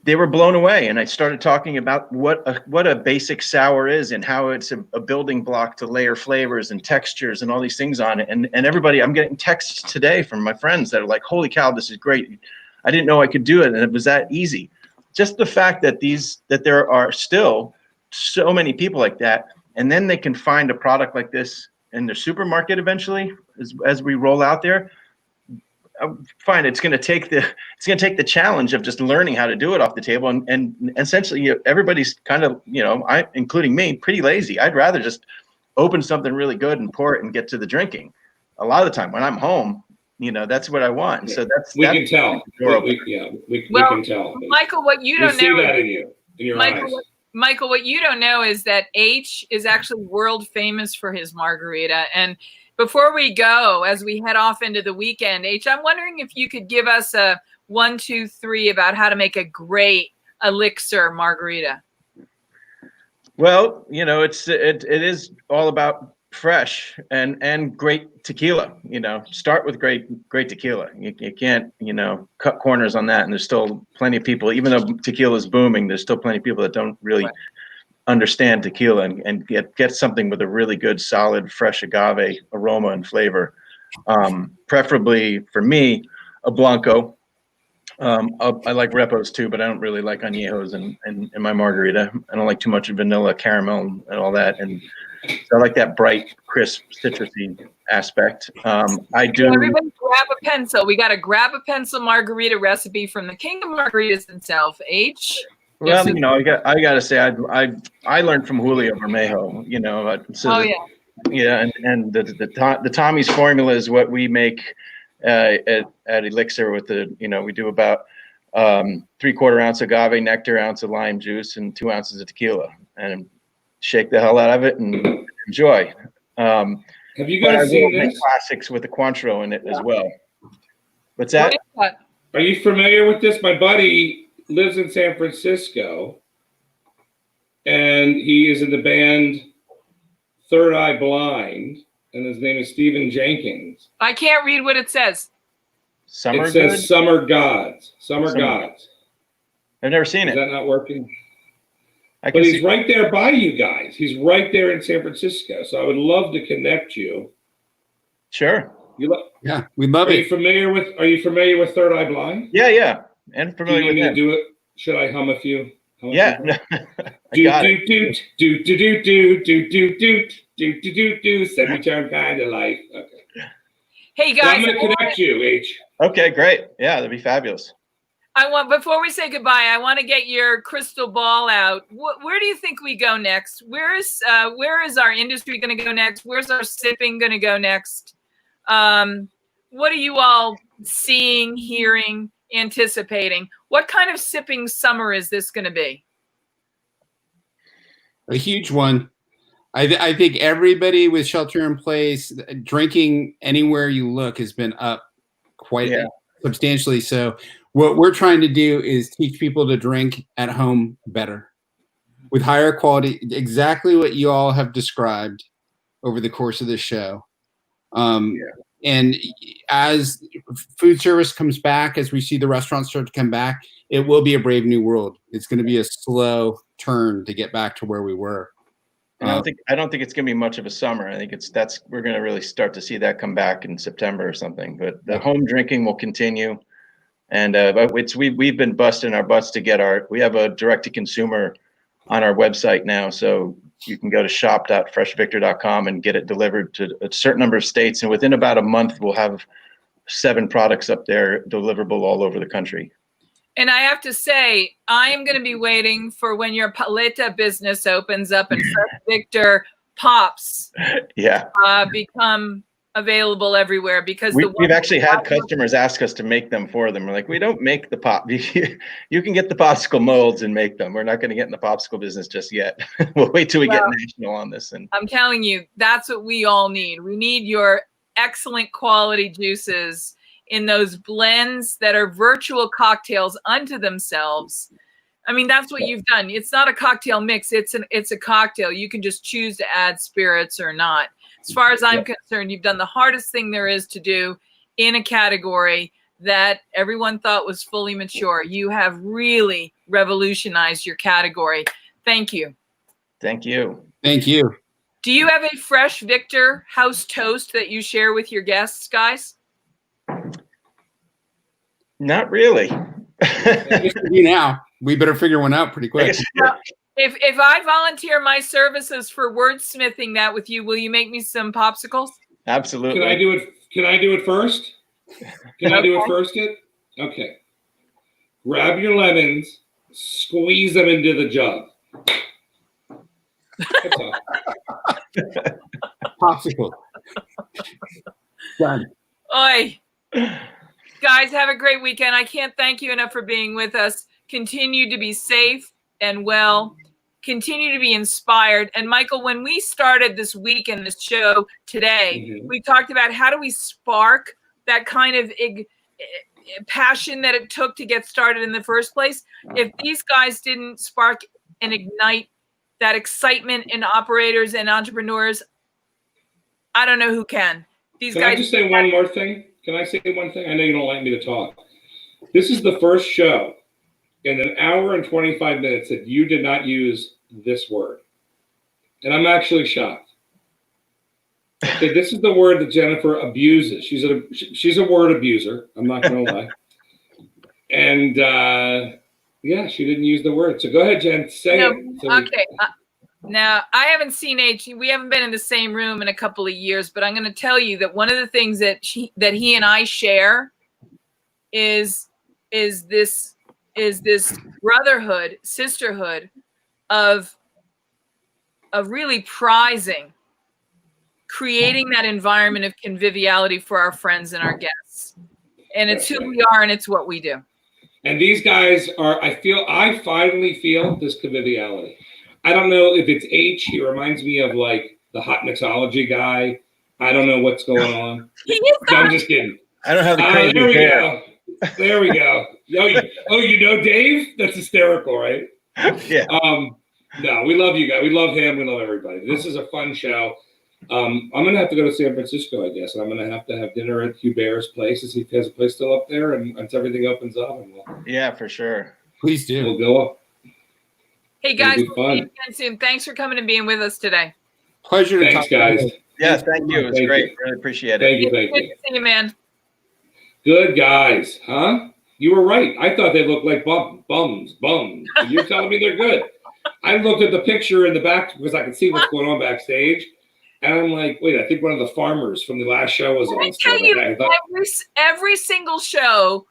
they were blown away. And I started talking about what a basic sour is and how it's a building block to layer flavors and textures and all these things on it. And everybody, I'm getting texts today from my friends that are like, "Holy cow, this is great! I didn't know I could do it, and it was that easy." just the fact that there are still so many people like that, and then they can find a product like this in their supermarket eventually as we roll out there. I find it's going to take the challenge of just learning how to do it off the table, and essentially everybody's kind of, including me, pretty lazy. I'd rather just open something really good and pour it and get to the drinking. A lot of the time when I'm home, that's what I want. And so we can tell. We can tell. Michael, what you don't know, see that in your eyes. Michael, what you don't know is that H is actually world famous for his margarita. And before we go, as we head off into the weekend, H, I'm wondering if you could give us a 1, 2, 3 about how to make a great elixir margarita. Well, it is all about fresh and great tequila. Start with great tequila. You can't cut corners on that. And there's still plenty of people, even though tequila is booming, there's still plenty of people that don't really understand tequila and get something with a really good, solid, fresh agave aroma and flavor. Preferably for me, a Blanco. I like repos too, but I don't really like añejos in my margarita. I don't like too much vanilla, caramel, and all that. And so I like that bright, crisp, citrusy aspect. I do. Everybody grab a pencil. We got a grab a pencil margarita recipe from the king of margaritas himself, H. Well, I got to say, I learned from Julio Bermejo. And the Tommy's formula is what we make at Elixir with we do about 3/4 ounce agave nectar, ounce of lime juice, and 2 ounces of tequila, and shake the hell out of it and enjoy. Have you guys seen this? Classics with the Cointreau in it as well. What's that? Are you familiar with this? My buddy lives in San Francisco, and he is in the band Third Eye Blind, and his name is Stephen Jenkins. I can't read what it says. It says Summer Gods. Summer Gods. I've never seen it. Is that not working? But he's right there by you guys. He's right there in San Francisco. So I would love to connect you. Sure. Yeah, we love it. Are you familiar with Third Eye Blind? Yeah. And familiar with it. Do it. Should I hum a few? Yeah. Semi-term kind of life. Okay. Hey guys, so I'm gonna connect you, H. Okay, great. Yeah, that'd be fabulous. Before we say goodbye, I want to get your crystal ball out. Where do you think we go next? Where is our industry going to go next? Where's our sipping going to go next? What are you all seeing, hearing, anticipating? What kind of sipping summer is this going to be? A huge one. I think everybody with shelter in place, drinking anywhere you look has been up quite substantially. So what we're trying to do is teach people to drink at home better with higher quality, exactly what you all have described over the course of this show. And as food service comes back, as we see the restaurants start to come back, it will be a brave new world. It's going to be a slow turn to get back to where we were. I don't think it's going to be much of a summer. I think we're going to really start to see that come back in September or something. But the home drinking will continue, and we've been busting our butts to we have a direct to consumer on our website now, so you can go to shop.freshvictor.com and get it delivered to a certain number of states, and within about a month we'll have 7 products up there deliverable all over the country. And I have to say, I am going to be waiting for when your paleta business opens up and Fresh Victor pops become available everywhere, because we've actually had customers ask us to make them for them. We're like, we don't make the pop. You can get the popsicle molds and make them. We're not going to get in the popsicle business just yet. We'll wait till we get national on this. And I'm telling you, that's what we all need. We need your excellent quality juices in those blends that are virtual cocktails unto themselves. I mean, that's what you've done. It's not a cocktail mix. It's a cocktail. You can just choose to add spirits or not. As far as I'm concerned, you've done the hardest thing there is to do in a category that everyone thought was fully mature. You have really revolutionized your category. Thank you. Thank you. Thank you. Do you have a Fresh Victor house toast that you share with your guests, guys? Not really. You now. We better figure one out pretty quick. If I volunteer my services for wordsmithing that with you, will you make me some popsicles? Absolutely. Can I do it? Can I do it first? Can I do it first, kid? Okay. Grab your lemons, squeeze them into the jug. That's all. Popsicle. Done. Oi. Guys, have a great weekend. I can't thank you enough for being with us. Continue to be safe and well. Continue to be inspired. And Michael, when we started this week in this show today, we talked about how do we spark that kind of passion that it took to get started in the first place. If these guys didn't spark and ignite that excitement in operators and entrepreneurs, I don't know who can. These Can guys. I just say one more thing? Can I say one thing? I know you don't like me to talk. This is the first show in an hour and 25 minutes that you did not use this word. And I'm actually shocked. Okay, this is the word that Jennifer abuses. She's a word abuser. I'm not going to lie. And yeah, she didn't use the word. So go ahead, Jen. Say it. So okay. Now, I haven't seen H. We haven't been in the same room in a couple of years, but I'm going to tell you that one of the things that he and I share is this brotherhood, sisterhood of really prizing, creating that environment of conviviality for our friends and our guests. And it's who we are and it's what we do. And these guys are, I finally feel this conviviality. I don't know if it's H. He reminds me of like the hot mixology guy. I don't know what's going on. No, I'm just kidding. I don't have the There we hair. go. There we go. You know Dave? That's hysterical, right? Yeah. No, we love you guys. We love him. We love everybody. This is a fun show. I'm gonna have to go to San Francisco, I guess, and I'm gonna have to have dinner at Hubert's place to see if he has a place still up there, and once everything opens up, and Yeah, for sure. Please do. we'll go up. Hey, guys, It'll be we'll see you fun. again soon. Thanks for coming and being with us today. Pleasure to Thanks, talk to guys. you. Yeah, thank you. It was Thank great. you. Really appreciate it. Thank you. Good to see you, man. Good guys, huh? You were right. I thought they looked like bums. And you're telling me they're good. I looked at the picture in the back because I could see what's going on backstage. And I'm like, wait, I think one of the farmers from the last show was Let on. me tell you, I thought, every single show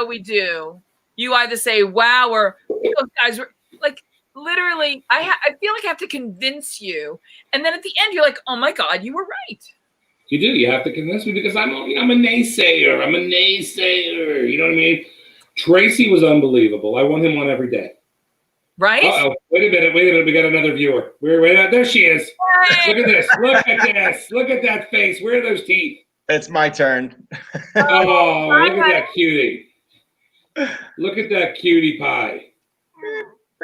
we do, you either say wow or those guys were like literally. I feel like I have to convince you, and then at the end you're like, oh my god, you were right. you do. You have to convince me because I'm a naysayer. I'm a naysayer. You know what I mean? Tracy was unbelievable. I want him on every day. Right? Uh-oh. Wait a minute. We got another viewer. There she is. Look at this. Look at this. Look at that face. Where are those teeth? It's my turn. Oh, look at that cutie. Look at that cutie pie.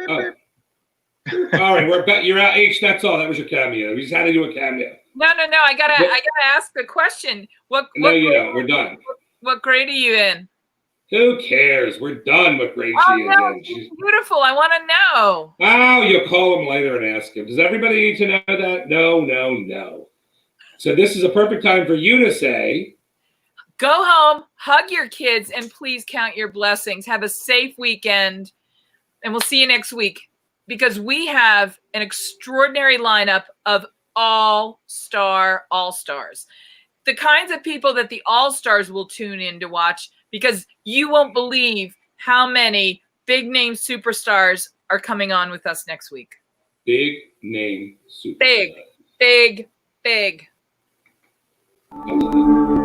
Oh. All right, we're back. You're out, H. That's all. That was your cameo. We just had to do a cameo. No. I gotta ask the question. No, you don't. We're done. What grade are you in? Who cares? We're done with grade Oh she is no, in. she's beautiful. I want to know. Oh, you'll call him later and ask him. Does everybody need to know that? No. So this is a perfect time for you to say, Go home, hug your kids, and please count your blessings. Have a safe weekend, and we'll see you next week because we have an extraordinary lineup of all-stars. The kinds of people that the all-stars will tune in to watch because you won't believe how many big-name superstars are coming on with us next week. big name super. Big. I love it.